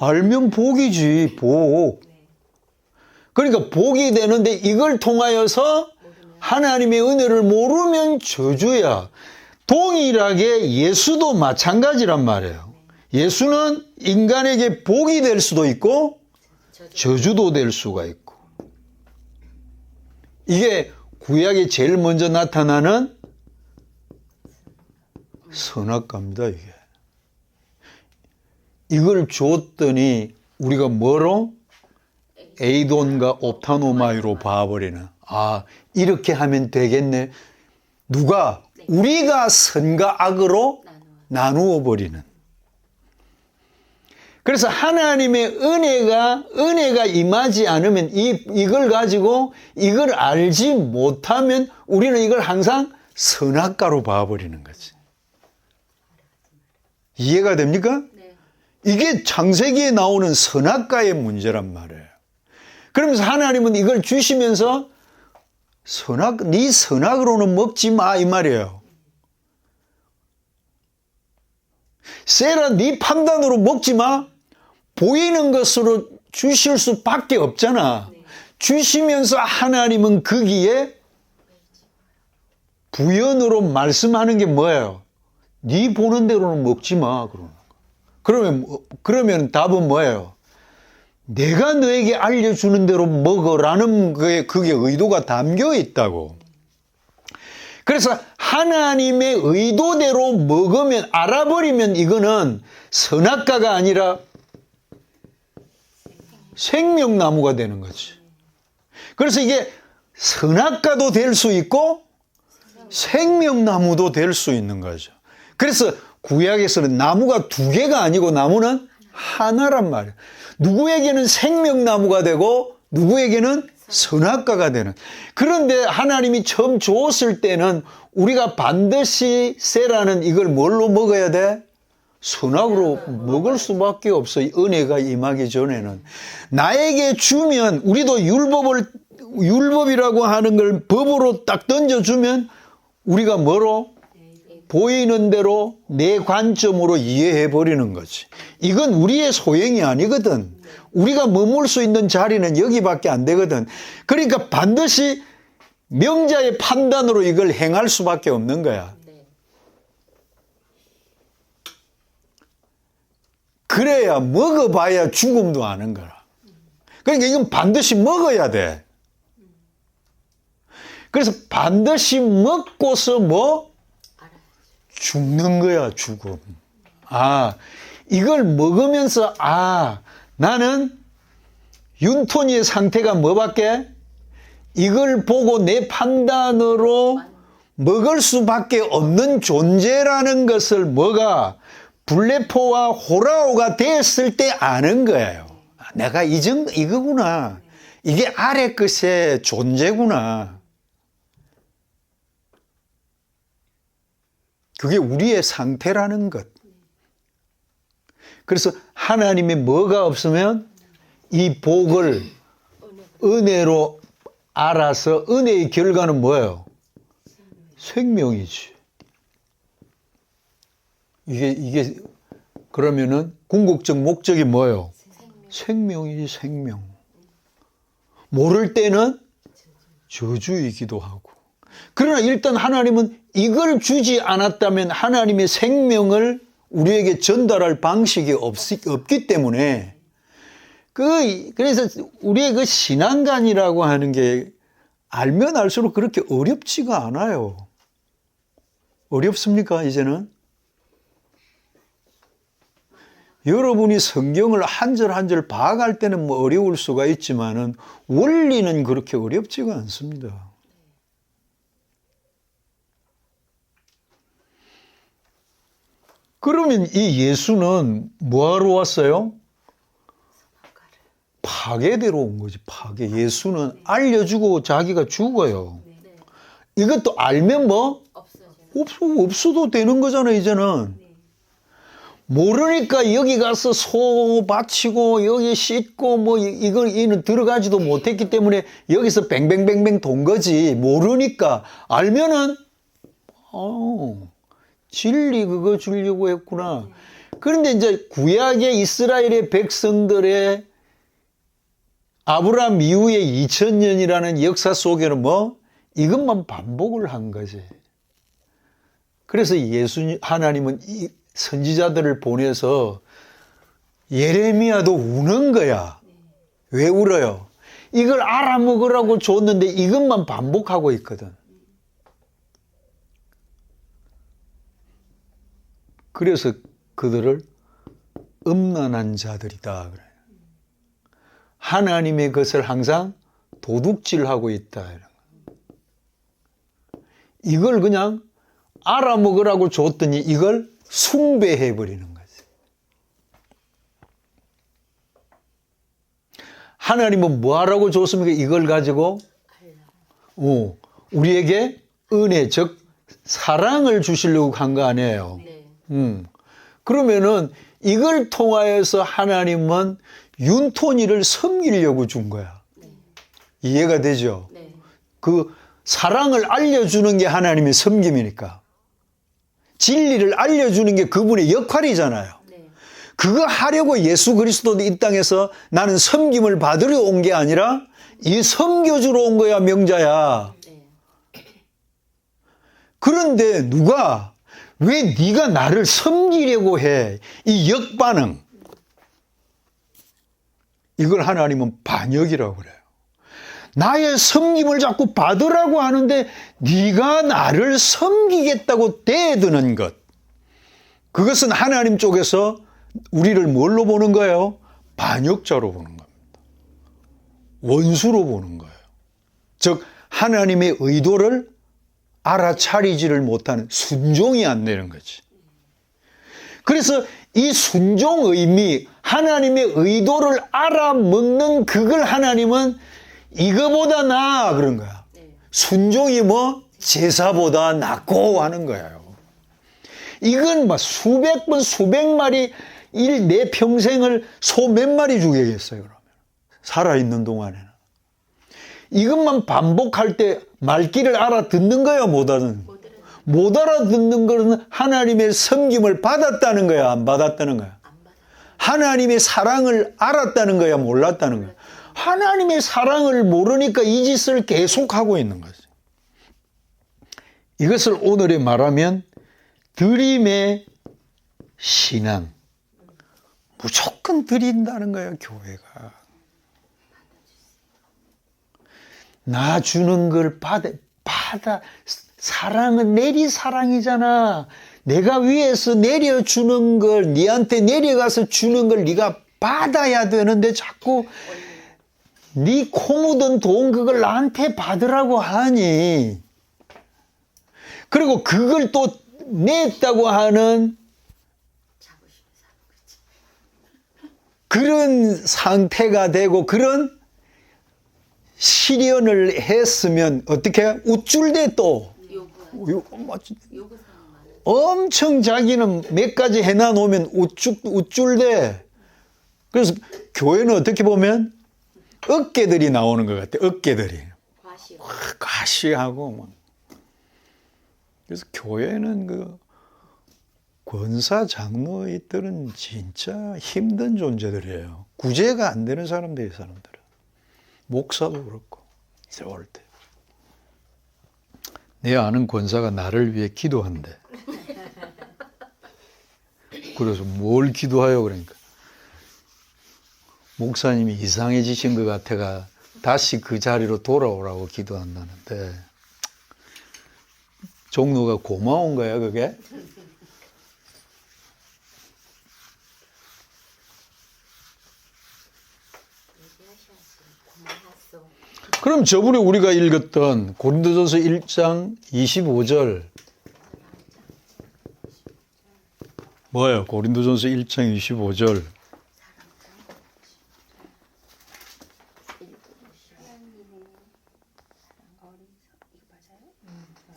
알면 복이지, 복. 그러니까 복이 되는데 이걸 통하여서 하나님의 은혜를 모르면 저주야. 동일하게 예수도 마찬가지란 말이에요. 예수는 인간에게 복이 될 수도 있고 저주도 될 수가 있고. 이게 구약에 제일 먼저 나타나는 선악과입니다. 이걸 줬더니 우리가 뭐로? 에이돈과 옵타노마이로 봐버리는. 아, 이렇게 하면 되겠네. 누가? 우리가 선과 악으로 나누어 버리는. 그래서 하나님의 은혜가 임하지 않으면 이걸 가지고 이걸 알지 못하면 우리는 이걸 항상 선악과로 봐버리는 거지. 이해가 됩니까? 네. 이게 창세기에 나오는 선악과의 문제란 말이에요. 그러면서 하나님은 이걸 주시면서 네 선악으로는 먹지 마 이 말이에요. 세라 네 판단으로 먹지 마. 보이는 것으로 주실 수밖에 없잖아. 주시면서 하나님은 거기에 부연으로 말씀하는 게 뭐예요? 네 보는 대로는 먹지 마. 그러면 답은 뭐예요? 내가 너에게 알려주는 대로 먹으라는 그게 의도가 담겨 있다고. 그래서 하나님의 의도대로 먹으면, 알아버리면 이거는 선악과가 아니라 생명나무가 되는 거지. 그래서 이게 선악과도 될 수 있고 생명나무도 될 수 있는 거죠. 그래서 구약에서는 나무가 두 개가 아니고 나무는 하나란 말이에요. 누구에게는 생명나무가 되고 누구에게는 선악과가 되는. 그런데 하나님이 처음 주었을 때는 우리가 반드시 세라는 이걸 뭘로 먹어야 돼? 선악으로 먹을 수밖에 없어. 은혜가 임하기 전에는. 나에게 주면 우리도 율법이라고 하는 걸 법으로 딱 던져주면 우리가 뭐로? 보이는 대로 내 관점으로 이해해 버리는 거지. 이건 우리의 소행이 아니거든. 우리가 머물 수 있는 자리는 여기밖에 안 되거든. 그러니까 반드시 명자의 판단으로 이걸 행할 수밖에 없는 거야. 그래야 먹어봐야 죽음도 아는 거라. 그러니까 이건 반드시 먹어야 돼. 그래서 반드시 먹고서 뭐? 죽는 거야, 죽음. 아, 이걸 먹으면서, 나는 윤토니의 상태가 뭐밖에? 이걸 보고 내 판단으로 먹을 수밖에 없는 존재라는 것을 뭐가? 블레포와 호라오가 됐을 때 아는 거예요. 내가 이거구나. 이게 아래 것의 존재구나. 그게 우리의 상태라는 것. 그래서 하나님의 뭐가 없으면 이 복을 은혜로 알아서 은혜의 결과는 뭐예요? 생명이지. 이게 그러면은 궁극적 목적이 뭐예요? 생명이지, 생명. 모를 때는 저주이기도 하고. 그러나 일단 하나님은 이걸 주지 않았다면 하나님의 생명을 우리에게 전달할 방식이 없기 때문에 그래서 우리의 그 신앙관이라고 하는 게 알면 알수록 그렇게 어렵지가 않아요. 어렵습니까, 이제는? 여러분이 성경을 한 절 한 절 봐갈 때는 뭐 어려울 수가 있지만은 원리는 그렇게 어렵지가 않습니다. 그러면 이 예수는 뭐하러 왔어요? 파괴되러 온 거지, 파괴. 예수는 알려주고 자기가 죽어요. 이것도 알면 뭐? 없어도 되는 거잖아요, 이제는. 모르니까 여기 가서 소 바치고 여기 씻고 뭐 이는 들어가지도 못했기 때문에 여기서 뱅뱅뱅뱅 돈 거지. 모르니까. 알면은 진리 그거 주려고 했구나. 그런데 이제 구약의 이스라엘의 백성들의 아브라함 이후에 2000년이라는 역사 속에는 뭐? 이것만 반복을 한 거지. 그래서 하나님은 이 선지자들을 보내서 예레미야도 우는 거야. 왜 울어요? 이걸 알아먹으라고 줬는데 이것만 반복하고 있거든. 그래서 그들을 음란한 자들이다 그래요. 하나님의 것을 항상 도둑질하고 있다. 이걸 그냥 알아먹으라고 줬더니 이걸 숭배해버리는 거지. 하나님은 뭐하라고 줬습니까? 이걸 가지고 우리에게 은혜, 즉 사랑을 주시려고 한 거 아니에요. 네. 그러면은 이걸 통하여서 하나님은 윤토니를 섬기려고 준 거야. 네. 이해가 되죠? 네. 그 사랑을 알려주는 게 하나님의 섬김이니까. 진리를 알려주는 게 그분의 역할이잖아요. 네. 그거 하려고 예수 그리스도도 이 땅에서 나는 섬김을 받으러 온 게 아니라 이 섬겨주러 온 거야, 명자야. 네. 그런데 누가 왜 네가 나를 섬기려고 해? 이 역반응. 이걸 하나님은 반역이라고 그래요. 나의 섬김을 자꾸 받으라고 하는데 네가 나를 섬기겠다고 대드는 것. 그것은 하나님 쪽에서 우리를 뭘로 보는 거예요? 반역자로 보는 겁니다. 원수로 보는 거예요. 즉 하나님의 의도를 알아차리지를 못하는 순종이 안 되는 거지. 그래서 이 순종 의미, 하나님의 의도를 알아먹는 그걸 하나님은 이거보다 나아 그런 거야. 네. 순종이 뭐 제사보다 낫고 하는 거예요. 이건 막 수백 번 수백 마리 내 평생을 소 몇 마리 죽이겠어요. 그러면 살아있는 동안에는 이것만 반복할 때 말귀를 알아듣는 거야, 못 알아듣는 거는 하나님의 섬김을 받았다는 거야, 안 받았다는 거야? 하나님의 사랑을 알았다는 거야, 몰랐다는 거야? 하나님의 사랑을 모르니까 이 짓을 계속하고 있는 거지. 이것을 오늘에 말하면 드림의 신앙. 무조건 드린다는 거야, 교회가. 나 주는 걸 받아. 사랑은 내리사랑이잖아. 내가 위에서 내려주는 걸, 니한테 내려가서 주는 걸 네가 받아야 되는데 자꾸 네 코 묻은 돈 그걸 나한테 받으라고 하니. 그리고 그걸 또 냈다고 하는 그런 상태가 되고 그런 실현을 했으면 어떻게 우쭐대 또 엄청 자기는 몇 가지 해놔놓으면 우쭐대. 그래서 교회는 어떻게 보면 어깨들이 나오는 것 같아. 어깨들이 과시하고 막. 그래서 교회는 그 권사 장로들은 진짜 힘든 존재들이에요. 구제가 안 되는 사람들이 사람들은. 목사도 그렇고 세월 때. 내 아는 권사가 나를 위해 기도한대. 그래서 뭘 기도하요? 그러니까 목사님이 이상해지신 것 같아가 다시 그 자리로 돌아오라고 기도한다는데 종로가 고마운 거야 그게? 그럼 저번에 우리가 읽었던 고린도전서 1장 25절 뭐예요? 고린도전서 1장 25절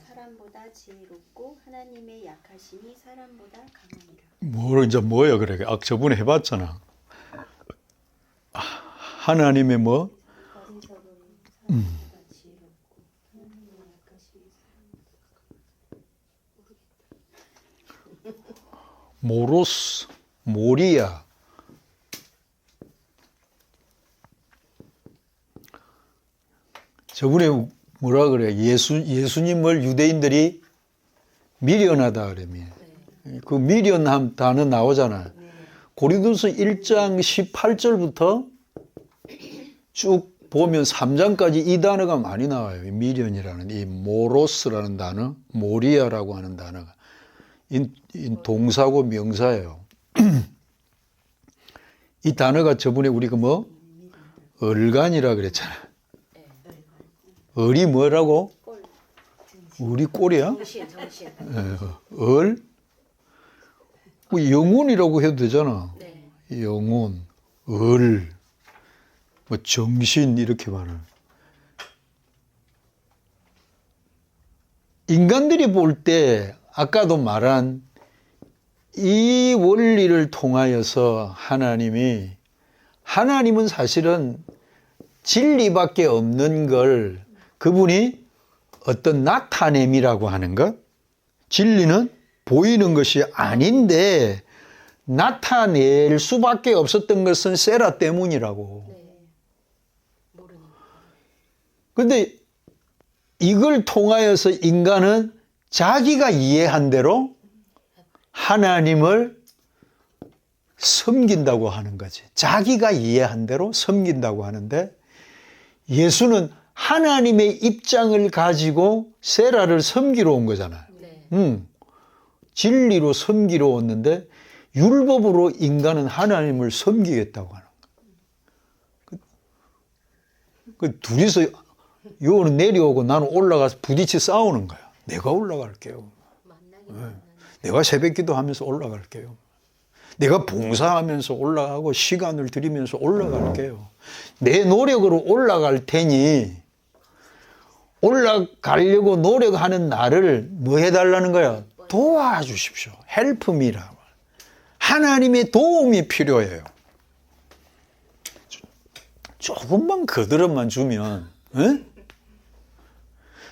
사람보다 지혜롭고 하나님의 약하심이 사람보다 강하니라. 뭐예요? 그래. 저번에 해봤잖아. 하나님의 뭐? 사람보다 지혜롭고 하나님의 약하심이 모로스, 모리아. 저번에 뭐라 그래? 예수님을 유대인들이 미련하다 그러면. 그 미련함 단어 나오잖아요. 고린도서 1장 18절부터 쭉 보면 3장까지 이 단어가 많이 나와요. 이 미련이라는, 이 모로스라는 단어, 모리아라고 하는 단어가. 동사고 명사예요. 이 단어가 저번에 우리가 뭐? 얼간이라 그랬잖아요. 얼이 뭐라고? 얼이 꼴이야? 정신. 얼? 뭐 영혼이라고 해도 되잖아. 네. 영혼, 얼, 뭐 정신 이렇게 말하는. 인간들이 볼 때 아까도 말한 이 원리를 통하여서 하나님은 사실은 진리밖에 없는 걸 그분이 어떤 나타냄이라고 하는 것, 진리는 보이는 것이 아닌데 나타낼 수밖에 없었던 것은 세라 때문이라고. 그런데 이걸 통하여서 인간은 자기가 이해한 대로 하나님을 섬긴다고 하는 거지. 자기가 이해한 대로 섬긴다고 하는데 예수는 하나님의 입장을 가지고 세라를 섬기러 온 거잖아요. 네. 진리로 섬기러 왔는데 율법으로 인간은 하나님을 섬기겠다고 하는 거예요. 그 둘이서 요는 내려오고 나는 올라가서 부딪히 싸우는 거야. 내가 올라갈게요. 내가 새벽기도 하면서 올라갈게요. 내가 봉사하면서 올라가고 시간을 들이면서 올라갈게요. 내 노력으로 올라갈 테니 올라가려고 노력하는 나를 뭐 해달라는 거야? 도와주십시오. Help me라고. 하나님의 도움이 필요해요. 조금만 거들어만 주면,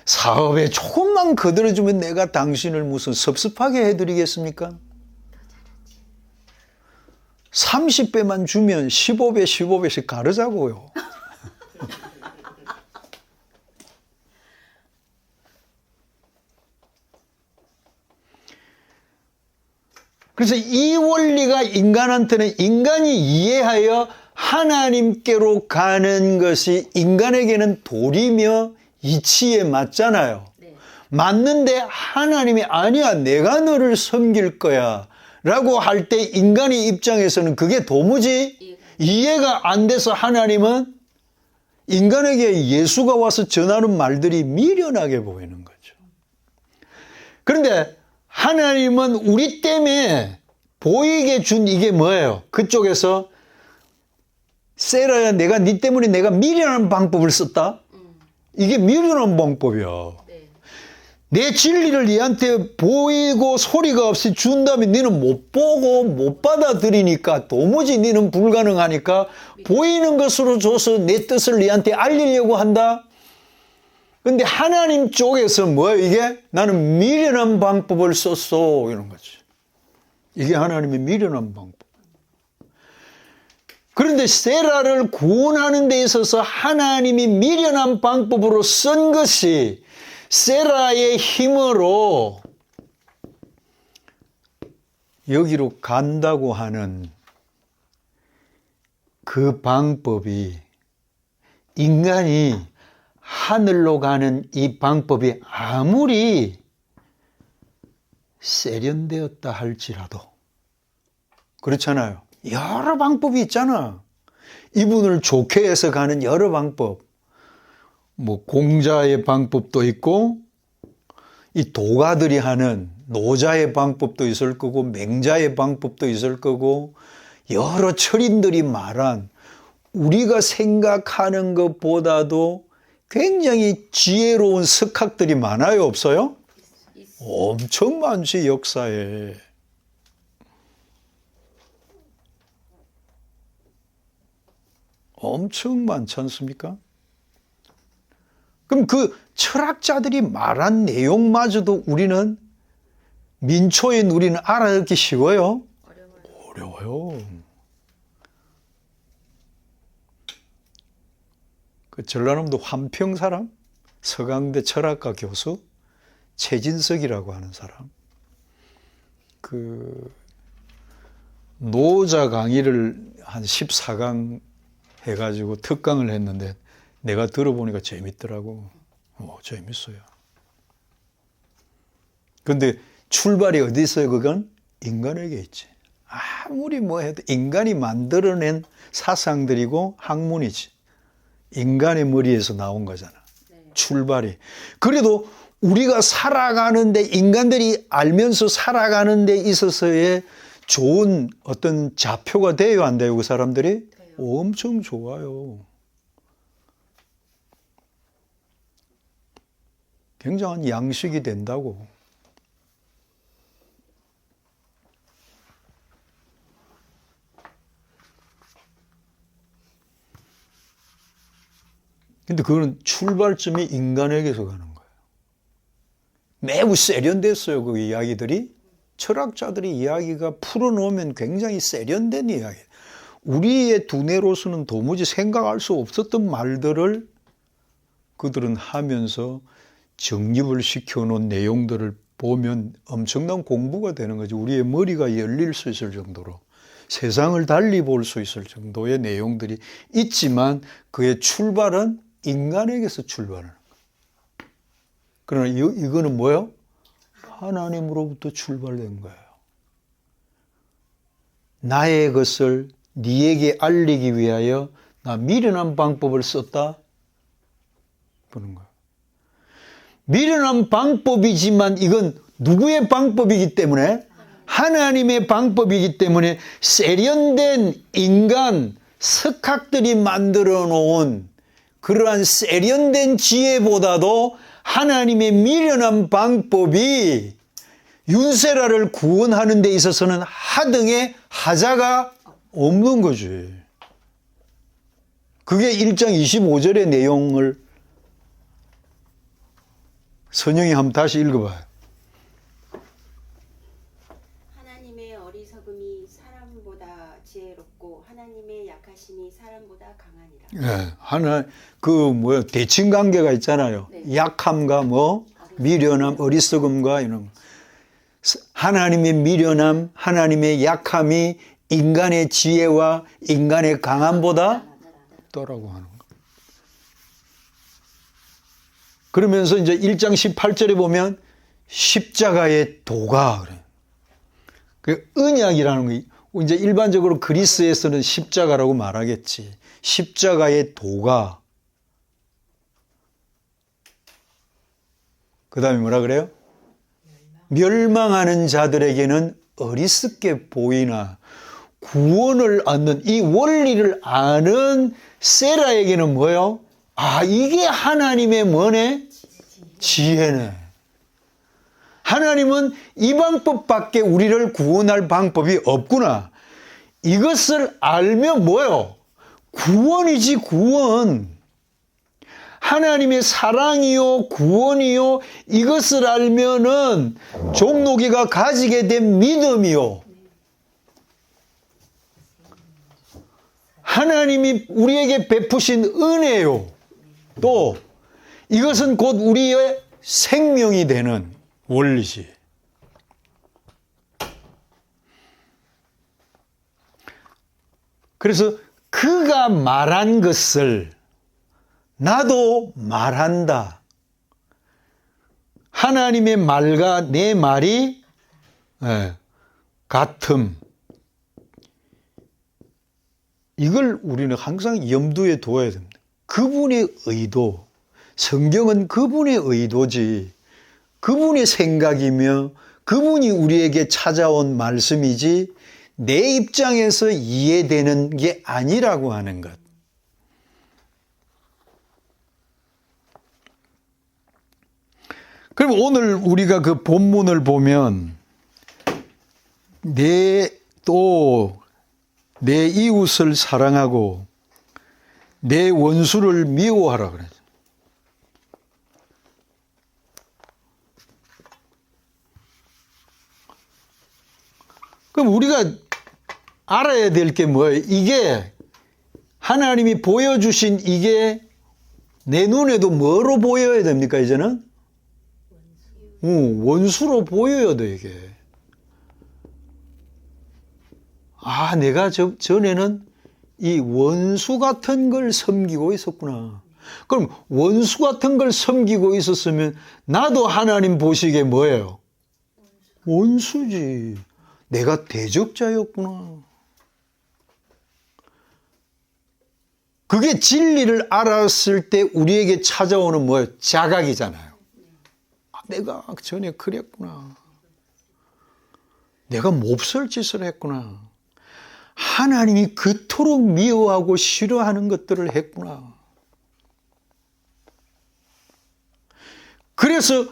사업에 조금만 거들어주면 내가 당신을 무슨 섭섭하게 해드리겠습니까? 30배만 주면 15배, 15배씩 가르자고요. 그래서 이 원리가 인간한테는 인간이 이해하여 하나님께로 가는 것이 인간에게는 도리며 이치에 맞잖아요. 네. 맞는데 하나님이 아니야, 내가 너를 섬길 거야 라고 할 때 인간의 입장에서는 그게 도무지 이해가 안 돼서 하나님은 인간에게 예수가 와서 전하는 말들이 미련하게 보이는 거죠. 그런데 하나님은 우리 때문에 보이게 준 이게 뭐예요? 그쪽에서 세라야, 내가 네 때문에 내가 미련한 방법을 썼다? 이게 미련한 방법이야. 네. 내 진리를 얘한테 보이고 소리가 없이 준다면 너는 못 보고 못 받아들이니까 도무지 너는 불가능하니까 보이는 것으로 줘서 내 뜻을 얘한테 알리려고 한다? 근데 하나님 쪽에서 뭐야 이게? 나는 미련한 방법을 썼어 이런 거지. 이게 하나님의 미련한 방법. 그런데 세라를 구원하는 데 있어서 하나님이 미련한 방법으로 쓴 것이 세라의 힘으로 여기로 간다고 하는 그 방법이 인간이 하늘로 가는 이 방법이 아무리 세련되었다 할지라도 그렇잖아요. 여러 방법이 있잖아. 이분을 좋게 해서 가는 여러 방법. 뭐 공자의 방법도 있고 이 도가들이 하는 노자의 방법도 있을 거고 맹자의 방법도 있을 거고 여러 철인들이 말한 우리가 생각하는 것보다도 굉장히 지혜로운 석학들이 많아요, 없어요? 엄청 많지, 역사에. 엄청 많지 않습니까? 그럼 그 철학자들이 말한 내용마저도 우리는 민초인 우리는 알아듣기 쉬워요? 어려워요. 그 전라남도 환평 사람, 서강대 철학과 교수 최진석이라고 하는 사람, 그 노자 강의를 한 14강 해가지고 특강을 했는데 내가 들어보니까 재밌더라고. 재밌어요. 근데 출발이 어디 있어요? 그건 인간에게 있지. 아무리 뭐 해도 인간이 만들어낸 사상들이고 학문이지. 인간의 머리에서 나온 거잖아. 출발이. 그래도 우리가 살아가는데, 인간들이 알면서 살아가는 데 있어서의 좋은 어떤 좌표가 돼요, 안 돼요, 그 사람들이? 엄청 좋아요. 굉장한 양식이 된다고. 근데 그거는 출발점이 인간에게서 가는 거예요. 매우 세련됐어요, 그 이야기들이. 철학자들이 이야기가 풀어놓으면 굉장히 세련된 이야기. 우리의 두뇌로서는 도무지 생각할 수 없었던 말들을 그들은 하면서 정립을 시켜놓은 내용들을 보면 엄청난 공부가 되는 거죠. 우리의 머리가 열릴 수 있을 정도로. 세상을 달리 볼 수 있을 정도의 내용들이 있지만 그의 출발은 인간에게서 출발하는 거예요. 그러나 이거는 뭐예요? 하나님으로부터 출발된 거예요. 나의 것을 네에게 알리기 위하여 나 미련한 방법을 썼다. 그런 거예요. 미련한 방법이지만 이건 누구의 방법이기 때문에? 하나님의 방법이기 때문에 세련된 인간, 석학들이 만들어 놓은 그러한 세련된 지혜보다도 하나님의 미련한 방법이 윤세라를 구원하는 데 있어서는 하등의 하자가 없는 거지. 그게 1장 25절의 내용을 선영이 한번 다시 읽어봐요. 하나님의 어리석음이 사람보다 지혜롭고 하나님의 약하심이 사람보다 강하니라. 네, 대칭 관계가 있잖아요. 네. 약함과 미련함, 어리석음과 이런. 하나님의 미련함, 하나님의 약함이 인간의 지혜와 인간의 강함보다 더라고 하는 거. 그러면서 이제 1장 18절에 보면 십자가의 도가 그래. 그 언약이라는 거, 이제 일반적으로 그리스에서는 십자가라고 말하겠지. 십자가의 도가. 그 다음에 뭐라 그래요? 멸망하는 자들에게는 어리석게 보이나 구원을 얻는 이 원리를 아는 세라에게는 뭐예요? 이게 하나님의 뭐네? 지혜네. 하나님은 이 방법밖에 우리를 구원할 방법이 없구나. 이것을 알면 뭐예요? 구원이지, 구원. 하나님의 사랑이요, 구원이요, 이것을 알면은 종로기가 가지게 된 믿음이요. 하나님이 우리에게 베푸신 은혜요. 또 이것은 곧 우리의 생명이 되는 원리지. 그래서 그가 말한 것을 나도 말한다. 하나님의 말과 내 말이 같음. 이걸 우리는 항상 염두에 두어야 됩니다. 그분의 의도, 성경은 그분의 의도지, 그분의 생각이며 그분이 우리에게 찾아온 말씀이지 내 입장에서 이해되는 게 아니라고 하는 것. 그럼 오늘 우리가 그 본문을 보면 내 이웃을 사랑하고 내 원수를 미워하라 그래요. 그럼 우리가 알아야 될 게 뭐예요? 이게 하나님이 보여주신 이게 내 눈에도 뭐로 보여야 됩니까, 이제는? 원수로 보여야 돼, 이게. 내가 전에는 이 원수 같은 걸 섬기고 있었구나. 그럼 원수 같은 걸 섬기고 있었으면 나도 하나님 보시기에 뭐예요? 원수지. 내가 대적자였구나. 그게 진리를 알았을 때 우리에게 찾아오는 뭐예요? 자각이잖아요. 내가 전에 그랬구나. 내가 몹쓸 짓을 했구나. 하나님이 그토록 미워하고 싫어하는 것들을 했구나. 그래서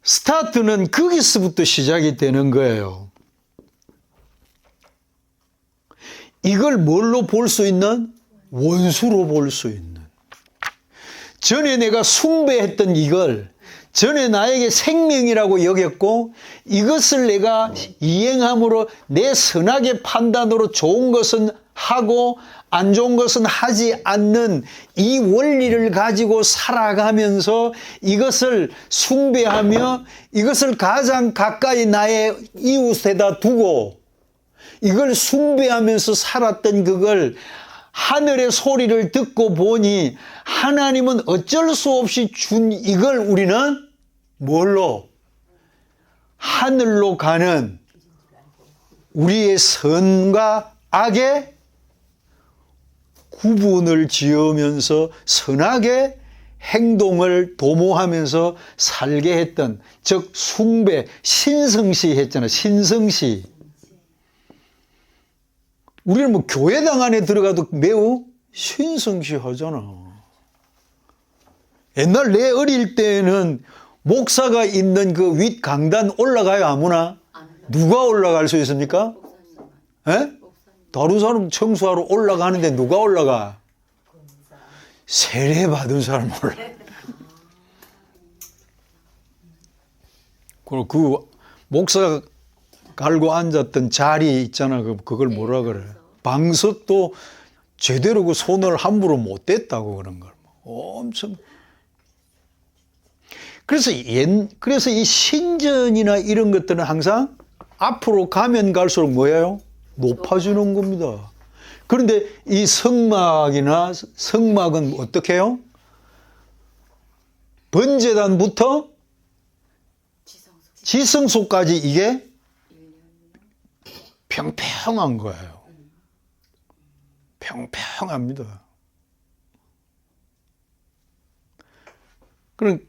스타트는 거기서부터 시작이 되는 거예요. 이걸 뭘로 볼 수 있는? 원수로 볼 수 있는. 전에 내가 숭배했던 이걸 전에 나에게 생명이라고 여겼고 이것을 내가 이행함으로 내 선악의 판단으로 좋은 것은 하고 안 좋은 것은 하지 않는 이 원리를 가지고 살아가면서 이것을 숭배하며 이것을 가장 가까이 나의 이웃에다 두고 이걸 숭배하면서 살았던 그걸 하늘의 소리를 듣고 보니 하나님은 어쩔 수 없이 준 이걸 우리는 뭘로? 하늘로 가는 우리의 선과 악의 구분을 지으면서 선악의 행동을 도모하면서 살게 했던, 즉 숭배, 신성시 했잖아요. 신성시. 우리는 뭐 교회당 안에 들어가도 매우 신성시 하잖아. 옛날 내 어릴 때는 목사가 있는 그 윗 강단 올라가요, 아무나? 누가 올라갈 수 있습니까? 예? 다른 사람 청소하러 올라가는데 누가 올라가? 세례 받은 사람 올라. 그리고 그 목사가 갈고 앉았던 자리 있잖아. 그걸 뭐라 그래? 방석도 제대로 그 손을 함부로 못 댔다고 그런 걸. 엄청. 그래서 이 신전이나 이런 것들은 항상 앞으로 가면 갈수록 뭐예요? 높아지는 겁니다. 그런데 이 성막은 어떻게 해요? 번제단부터 지성소까지 이게 평평한 거예요. 평평합니다.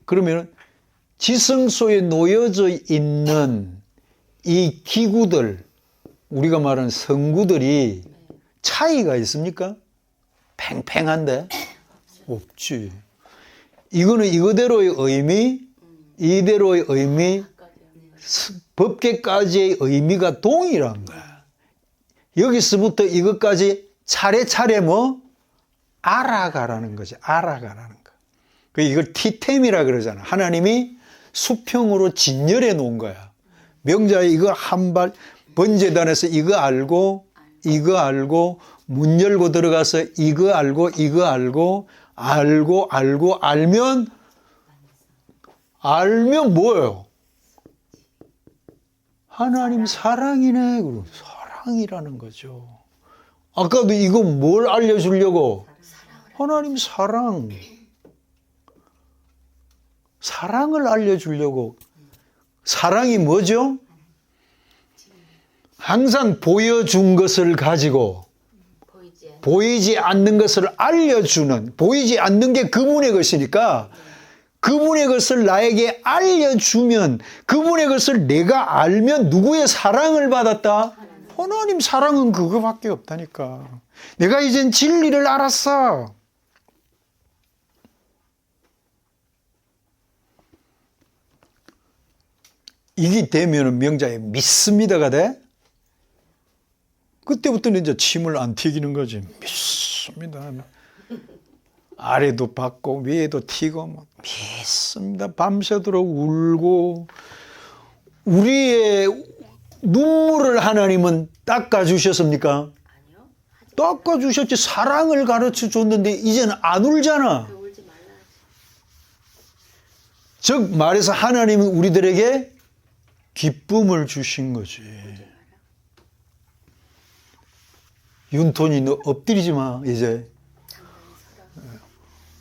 그러면 지성소에 놓여져 있는 이 기구들, 우리가 말하는 성구들이 차이가 있습니까? 팽팽한데? 없지. 이거는 이거대로의 의미, 이대로의 의미, 법계까지의 의미가 동일한 거야. 여기서부터 이것까지 차례차례 알아가라는 거지. 알아가라는 거. 이걸 티템이라 그러잖아. 하나님이 수평으로 진열해 놓은 거야. 명자에 이거 한 발, 번제단에서 이거 알고, 문 열고 들어가서 이거 알고, 알면 뭐예요? 하나님 사랑이네. 사랑이라는 거죠. 아까도 이거 뭘 알려주려고? 하나님 사랑. 사랑을 알려주려고. 사랑이 뭐죠? 항상 보여준 것을 가지고 보이지 않는 것을 알려주는, 보이지 않는 게 그분의 것이니까 그분의 것을 나에게 알려주면, 그분의 것을 내가 알면 누구의 사랑을 받았다? 하나님 사랑은 그거밖에 없다니까. 내가 이젠 진리를 알았어. 이게 되면 명자에 믿습니다가 돼? 그때부터는 이제 침을 안 튀기는 거지. 믿습니다. 아래도 받고 위에도 튀고 믿습니다. 밤새도록 울고. 우리의 눈물을 하나님은 닦아주셨습니까? 아니요. 닦아주셨지. 사랑을 가르쳐줬는데 이제는 안 울잖아. 울지 말라. 즉 말해서 하나님은 우리들에게 기쁨을 주신 거지. 윤톤이 너 엎드리지 마, 이제.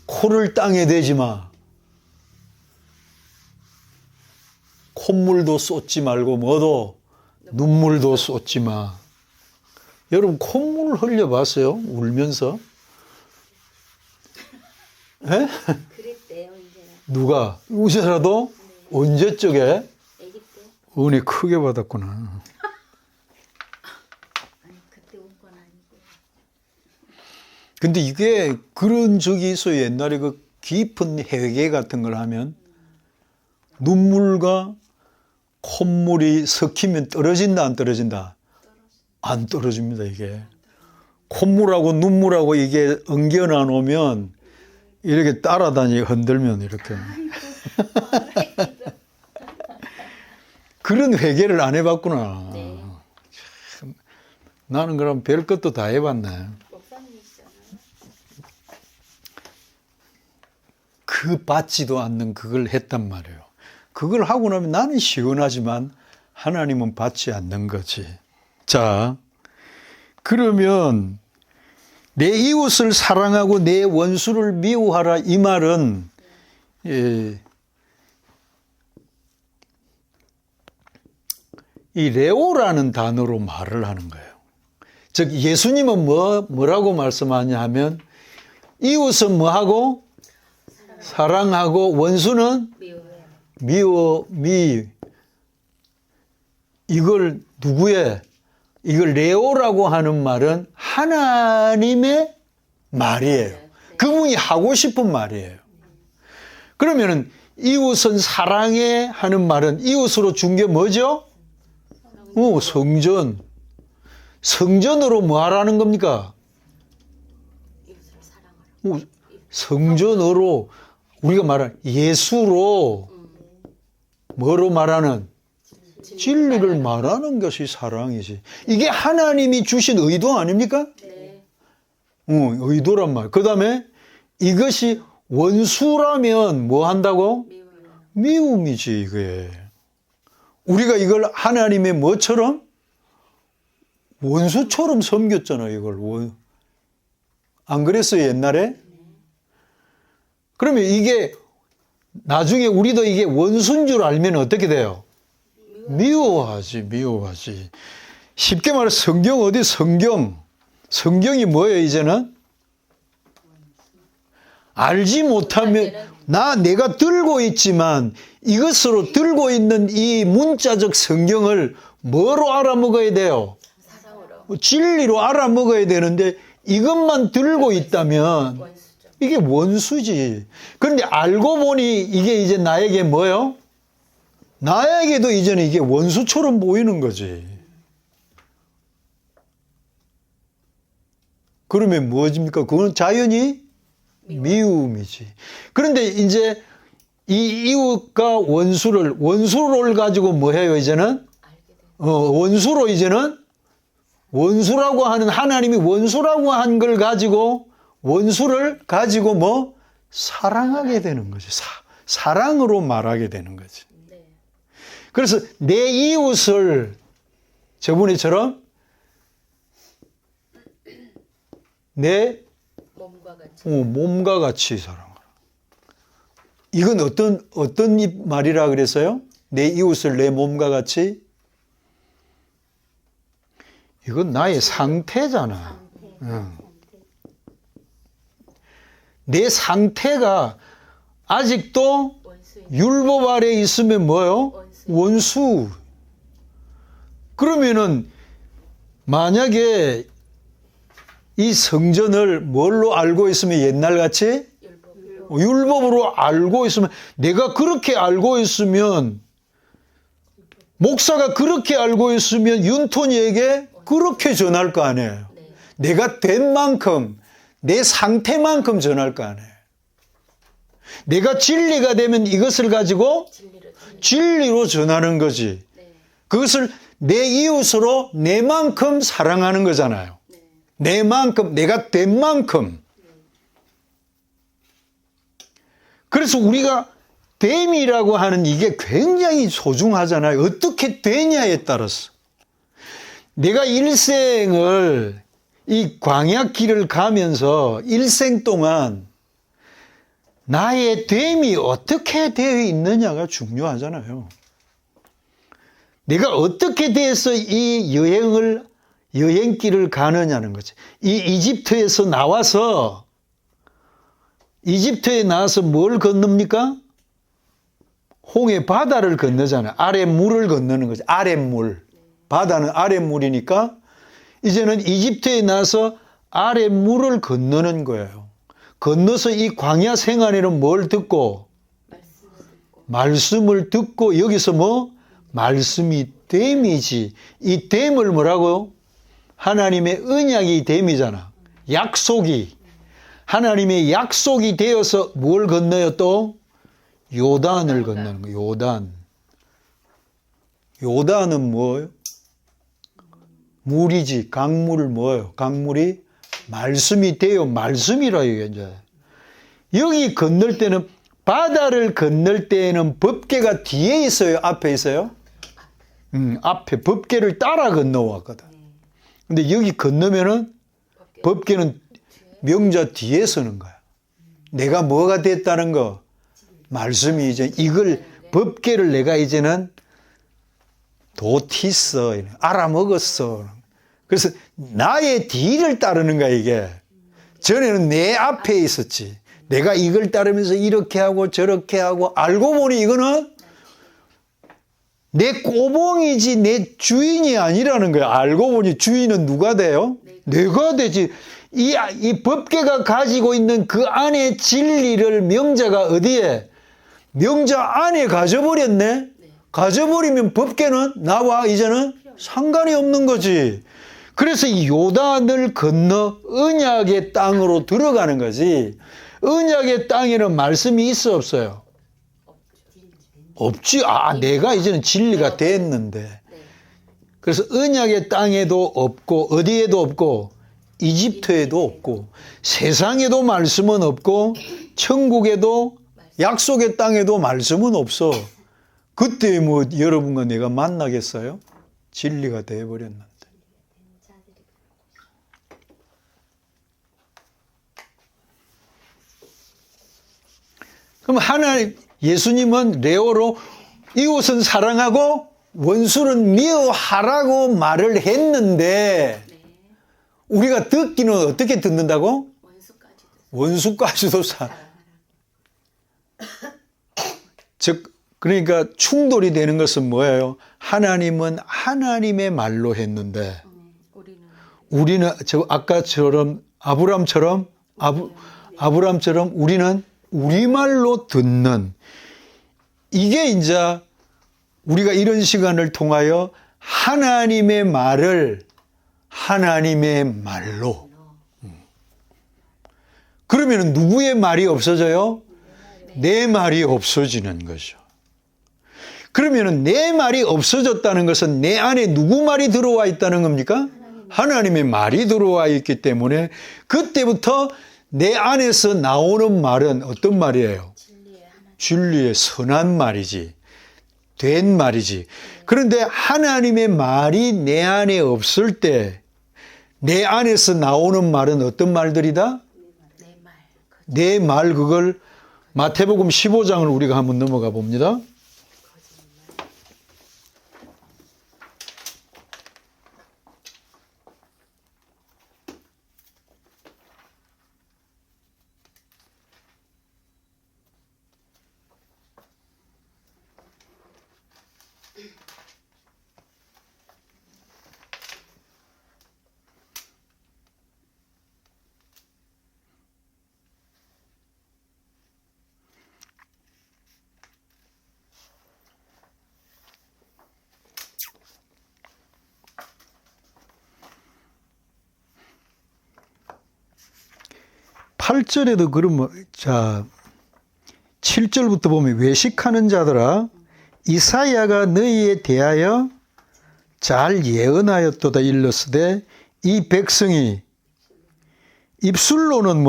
코를 땅에 대지 마. 콧물도 쏟지 말고 뭐도 눈물도 쏟지 마. 여러분 콧물 흘려봤어요? 울면서? 에? 그랬대요 이제는. 누가? 우시라도? 언제 쪽에? 아기 때. 은혜 크게 받았구나. 아니 그때 온 건 아니고. 근데 이게 그런 적이 있어요. 옛날에 그 깊은 회개 같은 걸 하면 눈물과 콧물이 섞이면 떨어진다, 안 떨어진다? 안 떨어집니다, 이게. 콧물하고 눈물하고 이게 엉겨놔 놓으면 이렇게 따라다니고 흔들면 이렇게. 그런 회개를 안 해봤구나. 네. 참, 나는 그럼 별 것도 다 해봤네. 목사님이시잖아요. 그 받지도 않는 그걸 했단 말이에요. 그걸 하고 나면 나는 시원하지만 하나님은 받지 않는 거지. 자, 그러면 내 이웃을 사랑하고 내 원수를 미워하라 이 말은 이 레오라는 단어로 말을 하는 거예요. 즉 예수님은 뭐라고 말씀하냐 하면 이웃은 뭐하고? 사랑하고 원수는 미워요. 이걸 누구의? 이걸 레오라고 하는 말은 하나님의 말이에요. 그분이 하고 싶은 말이에요. 그러면은 이웃은 사랑해 하는 말은 이웃으로 준 게 뭐죠? 성전. 성전으로 뭐 하라는 겁니까? 이웃을 사랑하라. 성전으로 우리가 말하는 예수로 뭐로 말하는? 진리를 말하는 것이 사랑이지. 이게 하나님이 주신 의도 아닙니까? 네. 의도란 말. 그 다음에 이것이 원수라면 뭐 한다고? 미워요. 미움이지, 이게. 우리가 이걸 하나님의 뭐처럼? 원수처럼 섬겼잖아, 이걸. 안 그랬어요, 옛날에? 그러면 이게 나중에 우리도 이게 원수인 줄 알면 어떻게 돼요? 미워하지. 쉽게 말해 성경 어디 성경이 뭐예요 이제는? 알지 못하면 내가 들고 있지만 이것으로 들고 있는 이 문자적 성경을 뭐로 알아먹어야 돼요? 사랑으로. 진리로 알아먹어야 되는데 이것만 들고 있다면 원수죠. 이게 원수지. 그런데 알고 보니 이게 이제 나에게 뭐예요? 나에게도 이제는 이게 원수처럼 보이는 거지. 그러면 뭐입니까? 그건 자연히 미움이지. 그런데 이제 이 이웃과 원수를 가지고 뭐 해요, 이제는? 원수로 이제는 원수라고 하는 하나님이 원수라고 한 걸 가지고 원수를 가지고 뭐? 사랑하게 되는 거지. 사랑으로 말하게 되는 거지. 그래서 내 이웃을 저번에처럼 내 몸과 같이 사랑하라. 이건 어떤 말이라 그랬어요? 내 이웃을 내 몸과 같이? 이건 나의 상태잖아. 내 상태가 아직도 율법 아래 있으면 뭐요? 원수. 그러면은 만약에 이 성전을 뭘로 알고 있으면 옛날같이 율법으로 알고 있으면 내가 그렇게 알고 있으면 목사가 그렇게 알고 있으면 윤톤이에게 그렇게 전할 거 아니에요. 내가 된 만큼 내 상태만큼 전할 거 아니에요. 내가 진리가 되면 이것을 가지고 진리로 전하는 거지. 그것을 내 이웃으로 내만큼 사랑하는 거잖아요. 내만큼, 내가 된 만큼. 그래서 우리가 됨이라고 하는 이게 굉장히 소중하잖아요. 어떻게 되냐에 따라서. 내가 일생을 이 광야길을 가면서 일생 동안 나의 됨이 어떻게 되어 있느냐가 중요하잖아요. 내가 어떻게 돼서 이 여행길을 가느냐는 거지. 이 이집트에 나와서 뭘 건넙니까? 홍해 바다를 건너잖아요. 아랫물을 건너는 거죠. 아랫물. 바다는 아랫물이니까 이제는 이집트에 나서 아랫물을 건너는 거예요. 건너서 이 광야 생활에는 뭘 듣고? 말씀을 듣고 여기서 뭐? 말씀이 됨이지. 이 됨을 뭐라고요? 하나님의 언약이 됨이잖아. 약속이. 하나님의 약속이 되어서 뭘 건너요 또? 요단을 건너는 거예요. 요단. 요단은 뭐예요? 물이지. 강물을 뭐예요? 강물이 말씀이 돼요. 말씀이라 이게 이제. 여기 건널 때는 바다를 건널 때에는 법궤가 뒤에 있어요? 앞에 있어요? 앞에 법궤를 따라 건너왔거든. 근데 여기 건너면은 법궤는 명자 뒤에 서는 거야. 내가 뭐가 됐다는 거? 말씀이 이제 이걸 법궤를 내가 이제는 도티서 알아먹었어. 그래서 나의 뒤를 따르는 거야 이게. 전에는 내 앞에 있었지. 내가 이걸 따르면서 이렇게 하고 저렇게 하고 알고 보니 이거는 내 꼬봉이지 내 주인이 아니라는 거야. 알고 보니 주인은 누가 돼요? 내가 되지. 이 법궤가 가지고 있는 그 안에 진리를 명자가 어디에? 명자 안에 가져버렸네. 가져버리면 법궤는 나와 이제는 상관이 없는 거지. 그래서 이 요단을 건너 언약의 땅으로 들어가는 거지. 언약의 땅에는 말씀이 있어 없어요? 없지. 내가 이제는 진리가 됐는데. 그래서 언약의 땅에도 없고 어디에도 없고 이집트에도 없고 세상에도 말씀은 없고 천국에도 약속의 땅에도 말씀은 없어. 그때 뭐 여러분과 내가 만나겠어요? 진리가 되어버렸는데. 그럼 하나님, 예수님은 레오로 이웃은 사랑하고 원수는 미워하라고 말을 했는데 우리가 듣기는 어떻게 듣는다고? 원수까지도 즉 그러니까 충돌이 되는 것은 뭐예요? 하나님은 하나님의 말로 했는데 우리는 아까처럼 아브람처럼 우리는 우리말로 듣는, 이게 이제 우리가 이런 시간을 통하여 하나님의 말을 하나님의 말로. 그러면 누구의 말이 없어져요? 내 말이 없어지는 거죠. 그러면 내 말이 없어졌다는 것은 내 안에 누구 말이 들어와 있다는 겁니까? 하나님의 말이 들어와 있기 때문에 그때부터 내 안에서 나오는 말은 어떤 말이에요? 진리의 선한 말이지. 된 말이지. 그런데 하나님의 말이 내 안에 없을 때 내 안에서 나오는 말은 어떤 말들이다? 내 말, 그걸 마태복음 15장을 우리가 한번 넘어가 봅니다. 팔절에도 그러면, 자, 7절부터 보면 외식하는 자들아, 이사야가 너희에 대하여 잘 예언하였도다 일렀으되 이 백성이 입술로는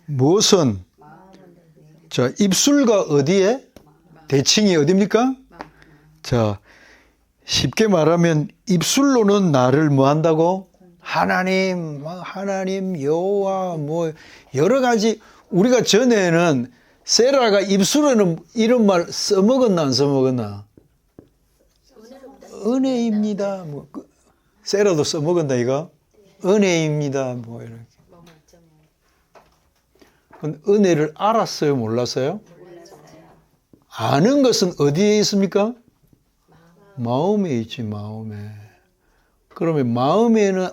무엇은? 자, 입술과 어디에? 대칭이 어디입니까? 자, 쉽게 말하면 입술로는 나를 뭐 한다고? 하나님, 여호와, 뭐, 여러 가지, 우리가 전에는 세라가 입술에는 이런 말 써먹었나, 안 써먹었나? 은혜입니다. 뭐, 세라도 써먹었나, 이거? 은혜입니다. 뭐, 이렇게. 은혜를 알았어요, 몰랐어요? 아는 것은 어디에 있습니까? 마음에 있지, 마음에. 그러면 마음에는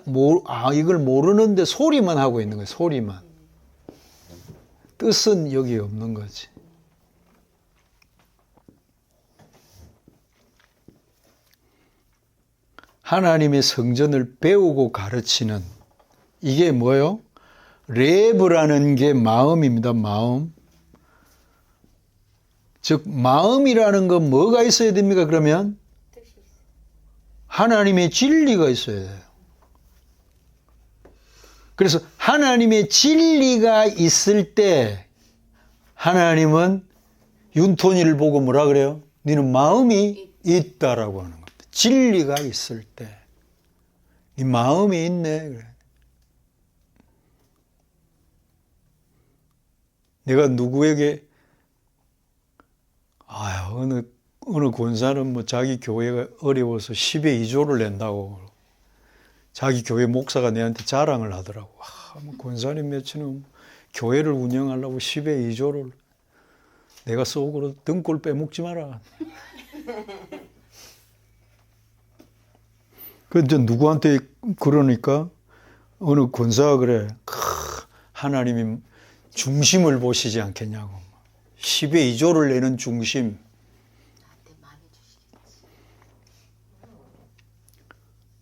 이걸 모르는데 소리만 하고 있는 거예요, 소리만. 뜻은 여기 없는 거지. 하나님의 성전을 배우고 가르치는 이게 뭐예요? 레브라는 게 마음입니다, 마음. 즉, 마음이라는 건 뭐가 있어야 됩니까, 그러면? 하나님의 진리가 있어야 돼요. 그래서 하나님의 진리가 있을 때 하나님은 윤톤이를 보고 뭐라 그래요? 너는 마음이 있다라고 하는 겁니다. 진리가 있을 때. 네 마음이 있네. 그래. 내가 누구에게 어느 권사는 뭐 자기 교회가 어려워서 10에 2조를 낸다고 자기 교회 목사가 내한테 자랑을 하더라고. 뭐 권사님 몇치는 교회를 운영하려고 10에 2조를 내가 속으로 등골 빼먹지 마라. 근데 누구한테 그러니까 어느 권사가 그래. 하나님이 중심을 보시지 않겠냐고. 10에 2조를 내는 중심.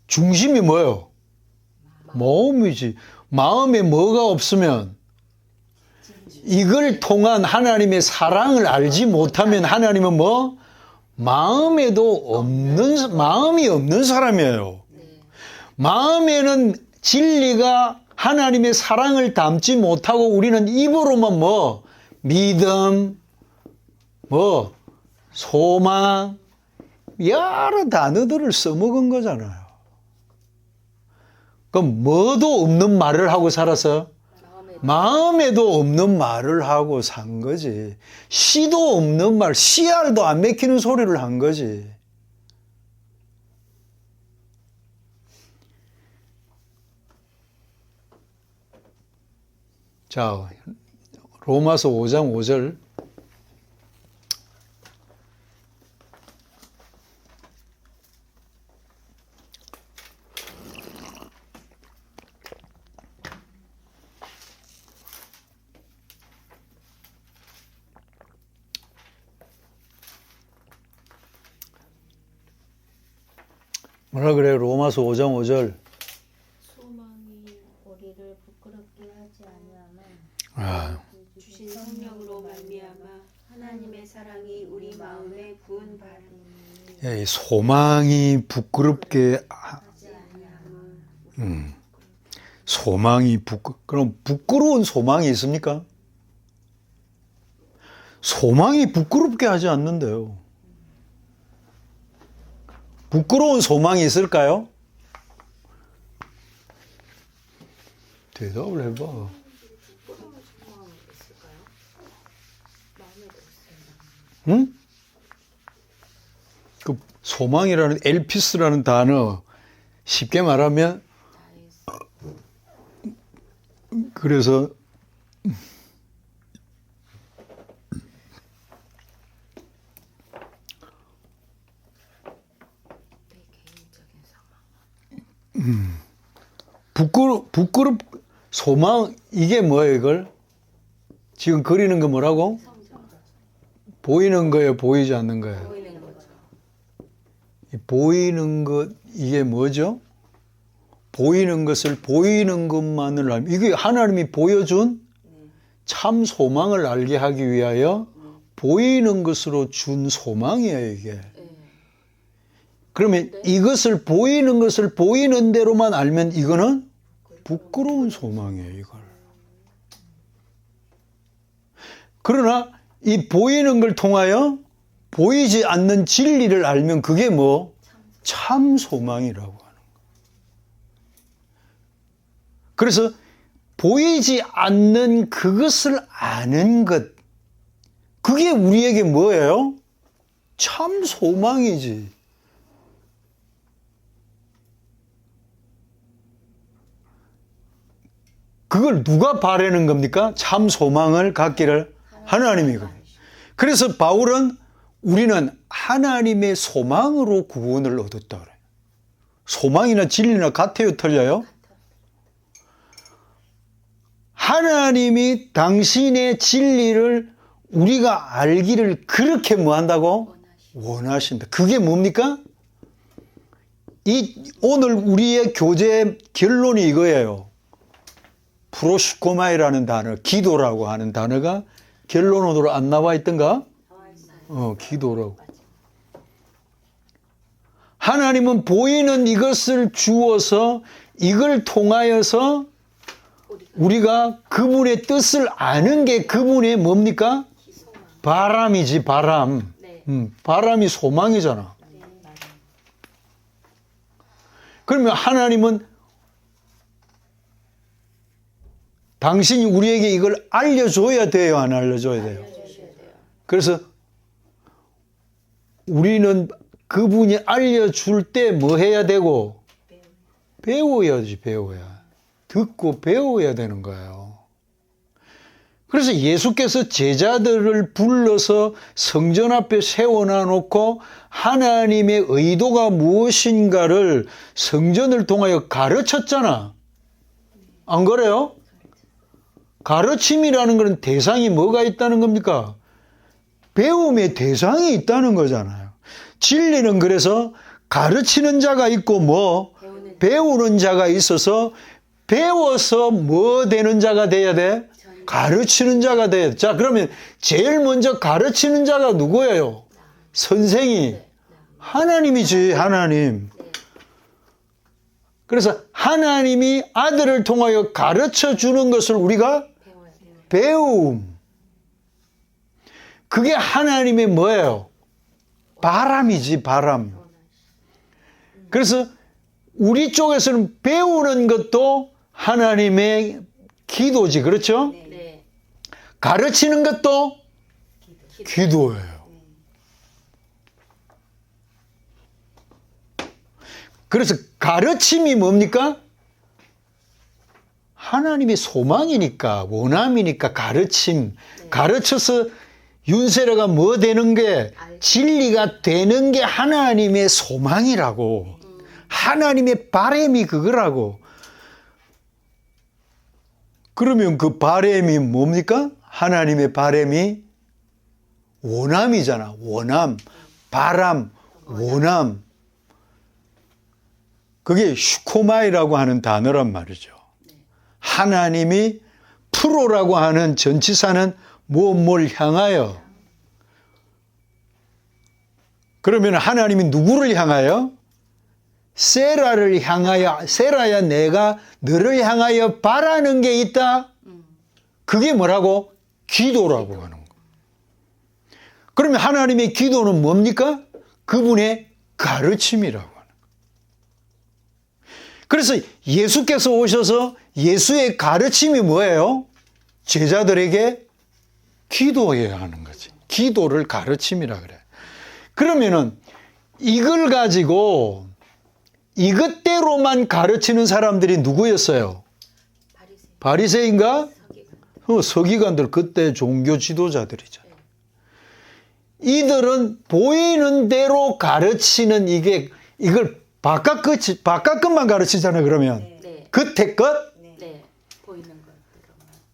중심이 뭐예요? 마음이지. 마음에 뭐가 없으면 이걸 통한 하나님의 사랑을 알지 못하면 하나님은 뭐? 마음이 없는 사람이에요. 마음에는 진리가 하나님의 사랑을 담지 못하고 우리는 입으로만 뭐? 믿음, 뭐? 소망, 여러 단어들을 써먹은 거잖아요. 그럼 뭐도 없는 말을 하고 살아서 마음에도 없는 말을 하고 산 거지. 씨도 없는 말, 씨알도 안 맥히는 소리를 한 거지. 자, 로마서 5장 5절. 뭐라 그래요? 로마서 5장 5절. 소망이 우리를 부끄럽게 하지 아니하면 주신 성령으로 말미암아 하나님의 사랑이 우리 마음에 부은 바람이 소망이 부끄럽게 그럼 부끄러운 소망이 있습니까? 소망이 부끄럽게 하지 않는데요. 부끄러운 소망이 있을까요? 대답을 해봐. 응? 그 소망이라는 엘피스라는 단어 쉽게 말하면 그래서 소망 이게 뭐예요 이걸? 지금 그리는 거 뭐라고? 보이는 거예요, 보이지 않는 거예요? 보이는 거죠. 보이는 것 이게 뭐죠? 보이는 것을 보이는 것만을 알면 이게 하나님이 보여준 참 소망을 알게 하기 위하여 보이는 것으로 준 소망이에요 이게. 그러면 이것을 보이는 것을 보이는 대로만 알면 이거는 부끄러운 소망이에요 이걸. 그러나 이 보이는 걸 통하여 보이지 않는 진리를 알면 그게 뭐? 참 소망이라고 하는 거예요. 그래서 보이지 않는 그것을 아는 것, 그게 우리에게 뭐예요? 참 소망이지. 그걸 누가 바라는 겁니까? 참 소망을 갖기를 하나님이 그래요. 그래서 바울은 우리는 하나님의 소망으로 구원을 얻었다 그래요. 소망이나 진리나 같아요, 틀려요? 하나님이 당신의 진리를 우리가 알기를 그렇게 뭐 한다고? 원하신다. 그게 뭡니까? 오늘 우리의 교재 결론이 이거예요. 프로시코마이라는 단어, 기도라고 하는 단어가 결론으로 안 나와 있던가? 기도라고. 하나님은 보이는 이것을 주어서 이걸 통하여서 우리가 그분의 뜻을 아는 게 그분의 뭡니까? 바람이지, 바람. 바람이 소망이잖아. 그러면 하나님은 당신이 우리에게 이걸 알려줘야 돼요, 안 알려줘야 돼요? 그래서 우리는 그분이 알려줄 때 뭐 해야 되고? 배워야지, 배워야. 듣고 배워야 되는 거예요. 그래서 예수께서 제자들을 불러서 성전 앞에 세워놔 놓고 하나님의 의도가 무엇인가를 성전을 통하여 가르쳤잖아. 안 그래요? 가르침이라는 것은 대상이 뭐가 있다는 겁니까? 배움의 대상이 있다는 거잖아요. 진리는 그래서 가르치는 자가 있고 배우는 자가 있어서 배워서 뭐 되는 자가 돼야 돼? 가르치는 자가 돼야 돼. 자, 그러면 제일 먼저 가르치는 자가 누구예요? 선생이. 하나님이지, 하나님. 그래서 하나님이 아들을 통하여 가르쳐 주는 것을 우리가 배움. 그게 하나님의 뭐예요? 바람이지, 바람. 그래서 우리 쪽에서는 배우는 것도 하나님의 기도지, 그렇죠? 네. 가르치는 것도 기도예요. 그래서 가르침이 뭡니까? 하나님의 소망이니까, 원함이니까 가르침. 가르쳐서 윤세례가 뭐 되는 게, 진리가 되는 게 하나님의 소망이라고. 하나님의 바람이 그거라고. 그러면 그 바람이 뭡니까? 하나님의 바람이 원함이잖아. 원함, 바람, 원함. 그게 슈코마이라고 하는 단어란 말이죠. 하나님이 프로라고 하는 전치사는 뭘 향하여? 그러면 하나님이 누구를 향하여? 세라를 향하여, 세라야 내가 너를 향하여 바라는 게 있다? 그게 뭐라고? 기도라고 하는 거. 그러면 하나님의 기도는 뭡니까? 그분의 가르침이라고 하는 거. 그래서 예수께서 오셔서 예수의 가르침이 뭐예요? 제자들에게 기도해야 하는 거지. 기도를 가르침이라 그래. 그러면은 이걸 가지고 이것대로만 가르치는 사람들이 누구였어요? 바리새인가? 서기관들, 그때 종교 지도자들이죠. 이들은 보이는 대로 가르치는 이걸 바깥 것만 가르치잖아요, 그러면. 겉에 것? 보이는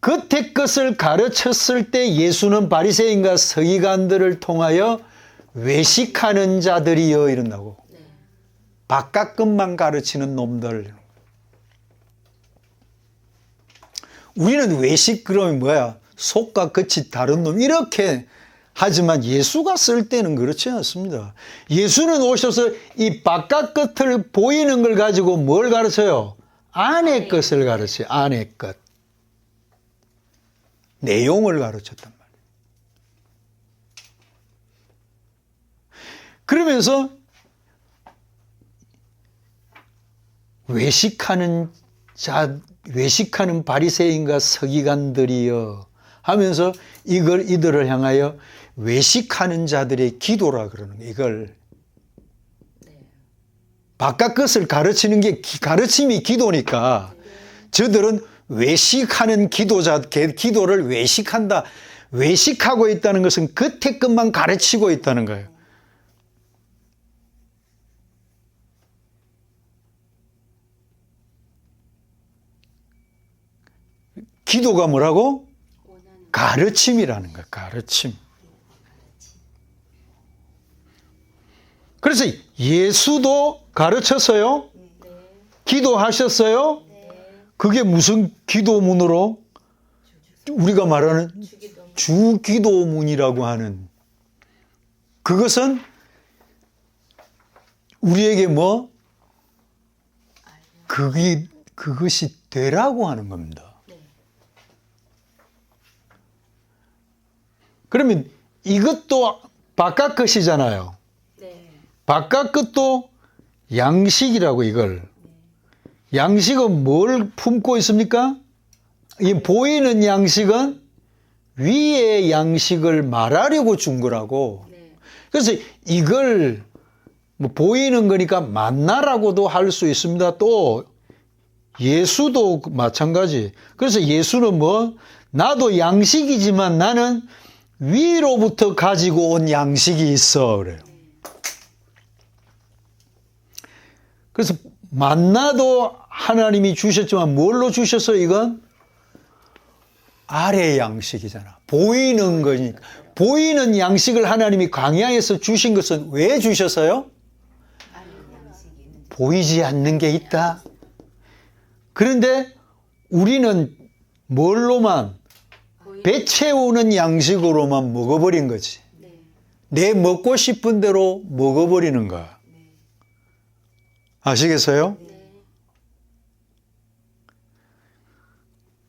것. 겉의 것을 가르쳤을 때 예수는 바리새인과 서기관들을 통하여 외식하는 자들이여 이런다고. 바깥 것만 가르치는 놈들. 우리는 외식 그러면 뭐야? 속과 겉이 다른 놈 이렇게 하지만 예수가 쓸 때는 그렇지 않습니다. 예수는 오셔서 이 바깥 것을 보이는 걸 가지고 뭘 가르쳐요? 안의 것을 가르쳐요. 안의 것. 내용을 가르쳤단 말이에요. 그러면서 외식하는 외식하는 바리새인과 서기관들이여 하면서 이들을 향하여 외식하는 자들의 기도라 그러는 거예요. 이걸 바깥 것을 가르치는 게 가르침이 기도니까 저들은 외식하는 기도를 외식한다. 외식하고 있다는 것은 겉에 것만 가르치고 있다는 거예요. 기도가 뭐라고? 가르침이라는 거예요. 가르침. 그래서 예수도 가르쳤어요? 기도하셨어요? 그게 무슨 기도문으로? 우리가 말하는 주기도문이라고 하는 그것은 우리에게 뭐? 그것이 되라고 하는 겁니다. 그러면 이것도 바깥 것이잖아요. 바깥 것도 양식이라고 이걸. 양식은 뭘 품고 있습니까? 이 보이는 양식은 위의 양식을 말하려고 준 거라고. 그래서 이걸 뭐 보이는 거니까 만나라고도 할 수 있습니다. 또 예수도 마찬가지. 그래서 예수는 뭐 나도 양식이지만 나는 위로부터 가지고 온 양식이 있어 그래요. 그래서 만나도 하나님이 주셨지만 뭘로 주셨어요? 이건 아래 양식이잖아. 보이는 거니까. 보이는 양식을 하나님이 광야에서 주신 것은 왜 주셨어요? 보이지 않는 게 있다. 그런데 우리는 뭘로만 배 채우는 양식으로만 먹어버린 거지. 내 먹고 싶은 대로 먹어버리는 거야. 아시겠어요?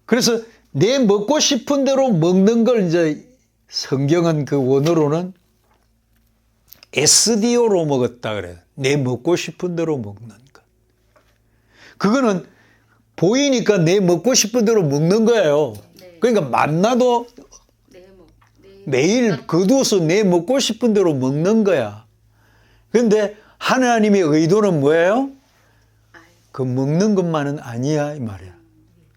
그래서 내 먹고 싶은 대로 먹는 걸 이제 성경은 그 원어로는 SDO로 먹었다 그래요. 내 먹고 싶은 대로 먹는 것. 그거는 보이니까 내 먹고 싶은 대로 먹는 거예요. 그러니까 만나도 매일 거두어서 내 먹고 싶은 대로 먹는 거야. 그런데 하나님의 의도는 뭐예요? 그 먹는 것만은 아니야 이 말이야.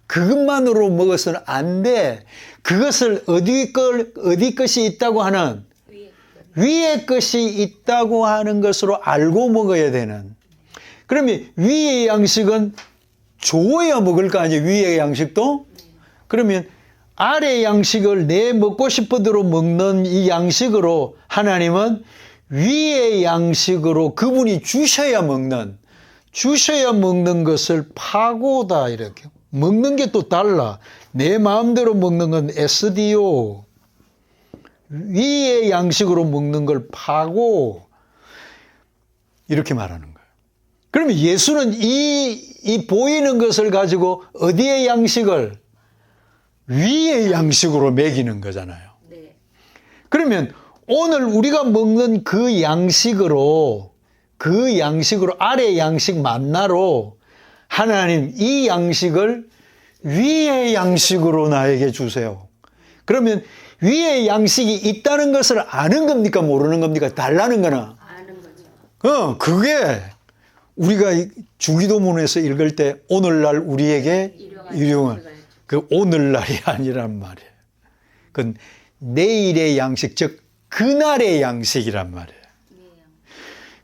그것만으로 먹어서는 안 돼. 그것을 어디 것이 있다고 하는 위의 것이 있다고 하는 것으로 알고 먹어야 되는. 그러면 위의 양식은 줘야 먹을 거 아니에요. 위의 양식도. 그러면 아래 양식을 내 먹고 싶은 대로 먹는 이 양식으로 하나님은 위의 양식으로 그분이 주셔야 먹는 것을 파고다 이렇게. 먹는 게 또 달라. 내 마음대로 먹는 건 SDO. 위의 양식으로 먹는 걸 파고 이렇게 말하는 거예요. 그러면 예수는 이 보이는 것을 가지고 어디의 양식을? 위의 양식으로 먹이는 거잖아요. 그러면 오늘 우리가 먹는 그 양식으로 아래 양식 만나로 하나님 이 양식을 위의 양식으로 나에게 주세요. 그러면 위의 양식이 있다는 것을 아는 겁니까? 모르는 겁니까? 달라는 거나. 아는 거죠. 그게 우리가 주기도문에서 읽을 때 오늘날 우리에게 일용할 그 오늘날이 아니란 말이에요. 그건 내일의 양식, 즉 그날의 양식이란 말이에요.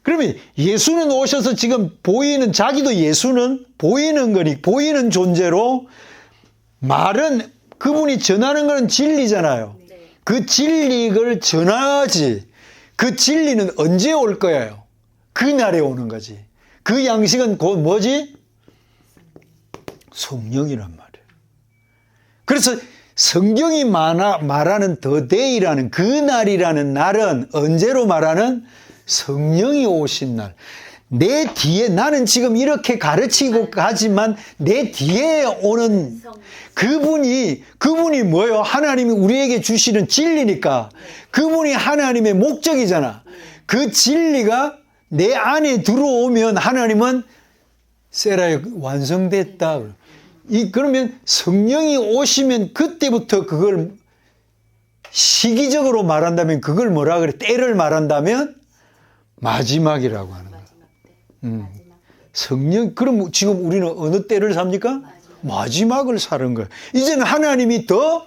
그러면 예수는 오셔서 지금 자기도 예수는 보이는 존재로 말은 그분이 전하는 건 진리잖아요. 그 진리를 전하지. 그 진리는 언제 올 거예요? 그날에 오는 거지. 그 양식은 곧 뭐지? 성령이란 말이에요. 그래서 성경이 말하는 the day라는 그날이라는 날은 언제로 말하는 성령이 오신 날. 내 뒤에 나는 지금 이렇게 가르치고 가지만 내 뒤에 오는 그분이 뭐예요? 하나님이 우리에게 주시는 진리니까 그분이 하나님의 목적이잖아. 그 진리가 내 안에 들어오면 하나님은 세라에 완성됐다. 그러면 성령이 오시면 그때부터 그걸 시기적으로 말한다면 그걸 뭐라 그래? 때를 말한다면 마지막이라고 하는 거예요. 성령, 그럼 지금 우리는 어느 때를 삽니까? 마지막을 사는 거예요. 이제는 하나님이 더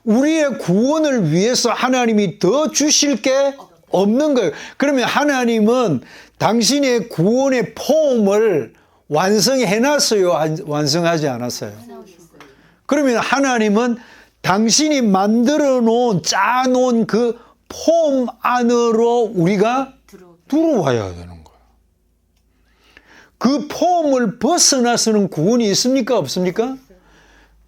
우리의 구원을 위해서 하나님이 더 주실 게 없는 거예요. 그러면 하나님은 당신의 구원의 포럼을 완성해 놨어요? 완성하지 않았어요? 그러면 하나님은 당신이 만들어 놓은, 짜 놓은 그 폼 안으로 우리가 들어와야 되는 거예요. 그 폼을 벗어나서는 구원이 있습니까? 없습니까?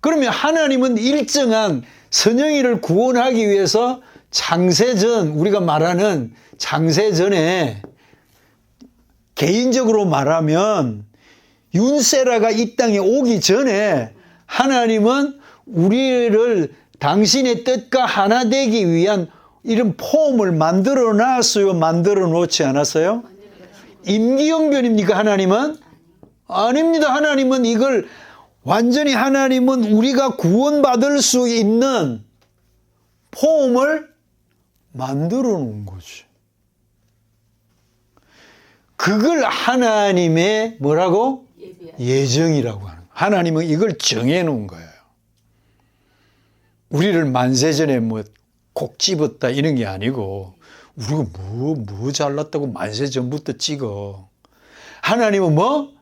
그러면 하나님은 일정한 선영이를 구원하기 위해서 창세전, 우리가 말하는 창세전에 개인적으로 말하면 윤세라가 이 땅에 오기 전에 하나님은 우리를 당신의 뜻과 하나 되기 위한 이런 폼을 만들어 놨어요? 만들어 놓지 않았어요? 임기응변입니까? 하나님은? 아닙니다. 하나님은 이걸 완전히 하나님은 우리가 구원받을 수 있는 폼을 만들어 놓은 거지. 그걸 하나님의 뭐라고? 예정이라고 하는 거예요. 하나님은 이걸 정해 놓은 거예요. 우리를 만세전에 뭐 콕 집었다 이런 게 아니고 우리가 뭐 잘났다고 만세전부터 찍어. 하나님은 뭐?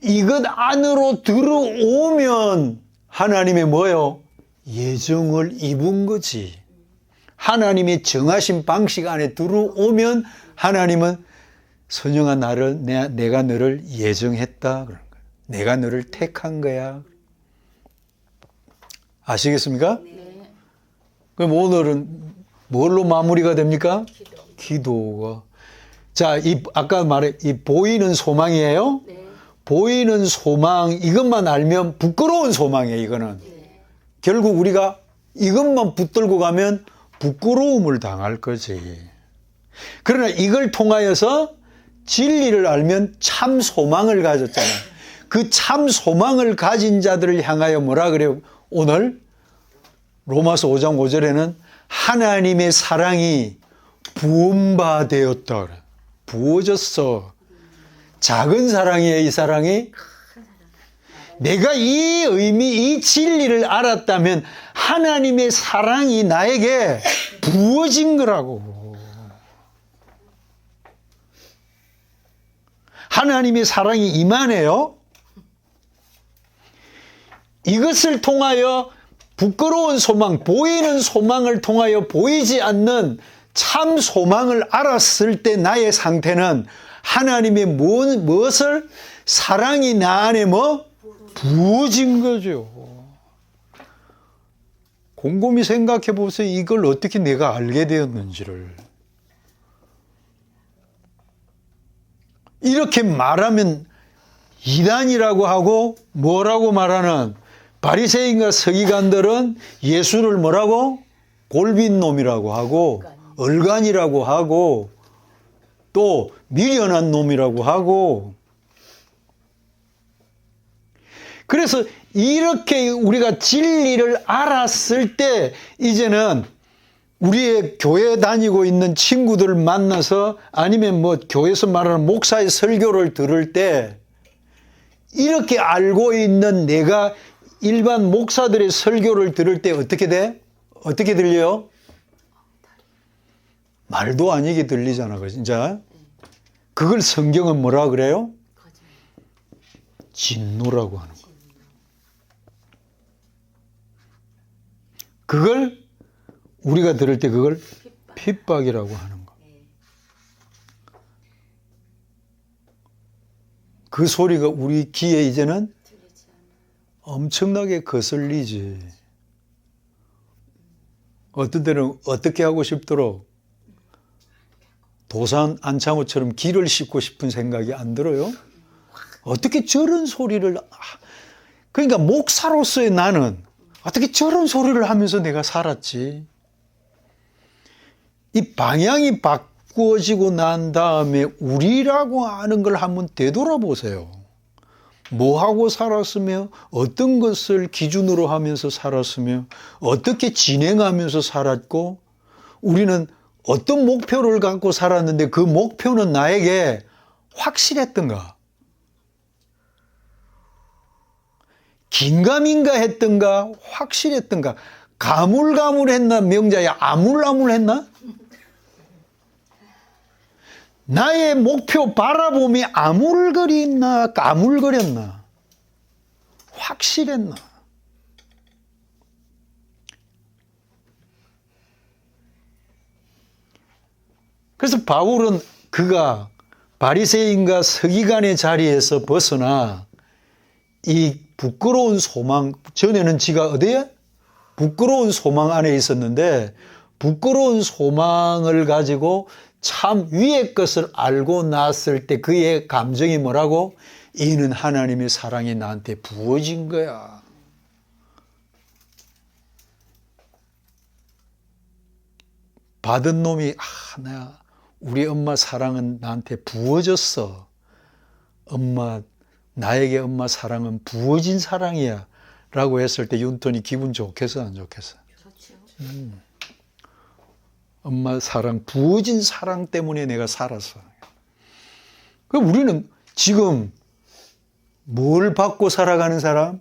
이것 안으로 들어오면 하나님의 뭐요? 예정을 입은 거지. 하나님의 정하신 방식 안에 들어오면 하나님은 선영아 나를 내가 너를 예정했다 그런 거야. 내가 너를 택한 거야. 아시겠습니까? 네. 그럼 오늘은 뭘로 마무리가 됩니까? 기도가. 자, 아까 말해 이 보이는 소망이에요. 네. 보이는 소망 이것만 알면 부끄러운 소망이에요. 이거는 네. 결국 우리가 이것만 붙들고 가면 부끄러움을 당할 거지. 그러나 이걸 통하여서 진리를 알면 참 소망을 가졌잖아요. 그 참 소망을 가진 자들을 향하여 뭐라 그래요? 오늘 로마서 5장 5절에는 하나님의 사랑이 부음바 되었다 그래. 부어졌어. 작은 사랑이에요, 이 사랑이. 내가 이 의미, 이 진리를 알았다면 하나님의 사랑이 나에게 부어진 거라고. 하나님의 사랑이 임하네요. 이것을 통하여 부끄러운 소망, 보이는 소망을 통하여 보이지 않는 참 소망을 알았을 때 나의 상태는 하나님의 무엇을? 사랑이 나 안에 뭐? 부어진 거죠. 곰곰이 생각해 보세요. 이걸 어떻게 내가 알게 되었는지를. 이렇게 말하면 이단이라고 하고 뭐라고 말하는 바리새인과 서기관들은 예수를 뭐라고? 골빈놈이라고 하고 얼간이라고 하고 또 미련한 놈이라고 하고. 그래서 이렇게 우리가 진리를 알았을 때 이제는 우리의 교회 다니고 있는 친구들을 만나서 아니면 뭐 교회에서 말하는 목사의 설교를 들을 때 이렇게 알고 있는 내가 일반 목사들의 설교를 들을 때 어떻게 돼? 어떻게 들려요? 말도 아니게 들리잖아, 진짜. 그걸 성경은 뭐라 그래요? 진노라고 하는 거예요. 그걸 우리가 들을 때 그걸 핍박이라고 하는 거. 그 소리가 우리 귀에 이제는 엄청나게 거슬리지. 어떤 때는 어떻게 하고 싶도록 도산 안창호처럼 기를 씹고 싶은 생각이 안 들어요? 어떻게 저런 소리를, 그러니까 목사로서의 나는 어떻게 저런 소리를 하면서 내가 살았지? 이 방향이 바꾸어지고 난 다음에 우리라고 하는 걸 한번 되돌아보세요. 뭐하고 살았으며 어떤 것을 기준으로 하면서 살았으며 어떻게 진행하면서 살았고 우리는 어떤 목표를 갖고 살았는데 그 목표는 나에게 확실했던가? 긴가민가 했던가? 확실했던가? 가물가물했나? 명자야 아물아물했나? 나의 목표 바라봄이 아물거렸나? 가물거렸나? 확실했나? 그래서 바울은 그가 바리새인과 서기관의 자리에서 벗어나 이 부끄러운 소망, 전에는 지가 어디에? 부끄러운 소망 안에 있었는데 부끄러운 소망을 가지고 참 위의 것을 알고 났을 때 그의 감정이 뭐라고? 이는 하나님의 사랑이 나한테 부어진 거야. 받은 놈이 우리 엄마 사랑은 나한테 부어졌어. 나에게 엄마 사랑은 부어진 사랑이야. 라고 했을 때 윤턴이 기분 좋겠어, 안 좋겠어? 좋죠. 엄마 사랑, 부어진 사랑 때문에 내가 살았어. 그럼 우리는 지금 뭘 받고 살아가는 사람?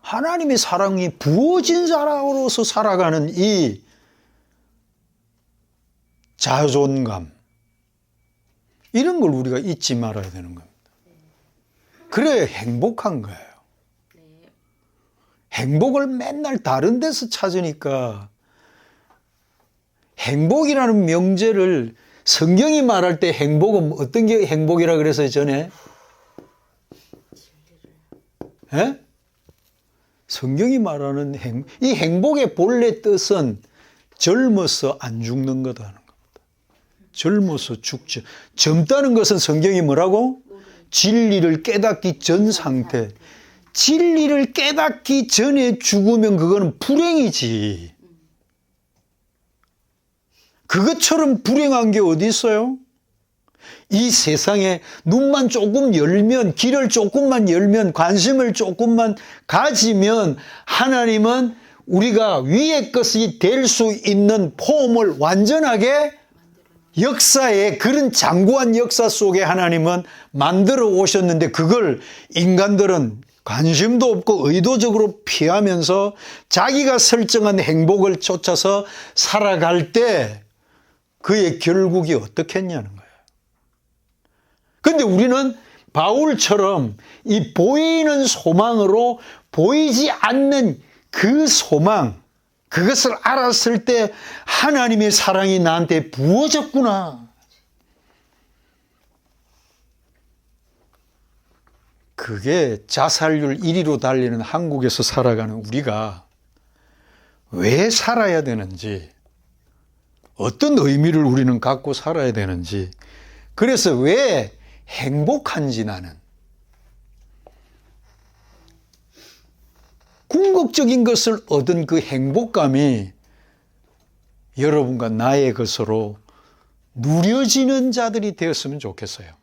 하나님의 사랑이 부어진 사람으로서 살아가는 이 자존감, 이런 걸 우리가 잊지 말아야 되는 겁니다. 그래야 행복한 거예요. 행복을 맨날 다른 데서 찾으니까 행복이라는 명제를 성경이 말할 때 행복은 어떤 게 행복이라 그랬어요 전에? 예? 성경이 말하는 이 행복의 본래 뜻은 젊어서 안 죽는 거다는 겁니다. 젊어서 죽죠. 젊다는 것은 성경이 뭐라고? 진리를 깨닫기 전 상태. 진리를 깨닫기 전에 죽으면 그거는 불행이지. 그것처럼 불행한 게 어디 있어요? 이 세상에 눈만 조금 열면, 길을 조금만 열면, 관심을 조금만 가지면 하나님은 우리가 위의 것이 될 수 있는 폼을 완전하게 역사에, 그런 장구한 역사 속에 하나님은 만들어 오셨는데 그걸 인간들은 관심도 없고 의도적으로 피하면서 자기가 설정한 행복을 쫓아서 살아갈 때 그의 결국이 어떻겠냐는 거예요. 그런데 우리는 바울처럼 이 보이는 소망으로 보이지 않는 그 소망, 그것을 알았을 때 하나님의 사랑이 나한테 부어졌구나. 그게 자살률 1위로 달리는 한국에서 살아가는 우리가 왜 살아야 되는지, 어떤 의미를 우리는 갖고 살아야 되는지, 그래서 왜 행복한지, 나는 궁극적인 것을 얻은 그 행복감이 여러분과 나의 것으로 누려지는 자들이 되었으면 좋겠어요.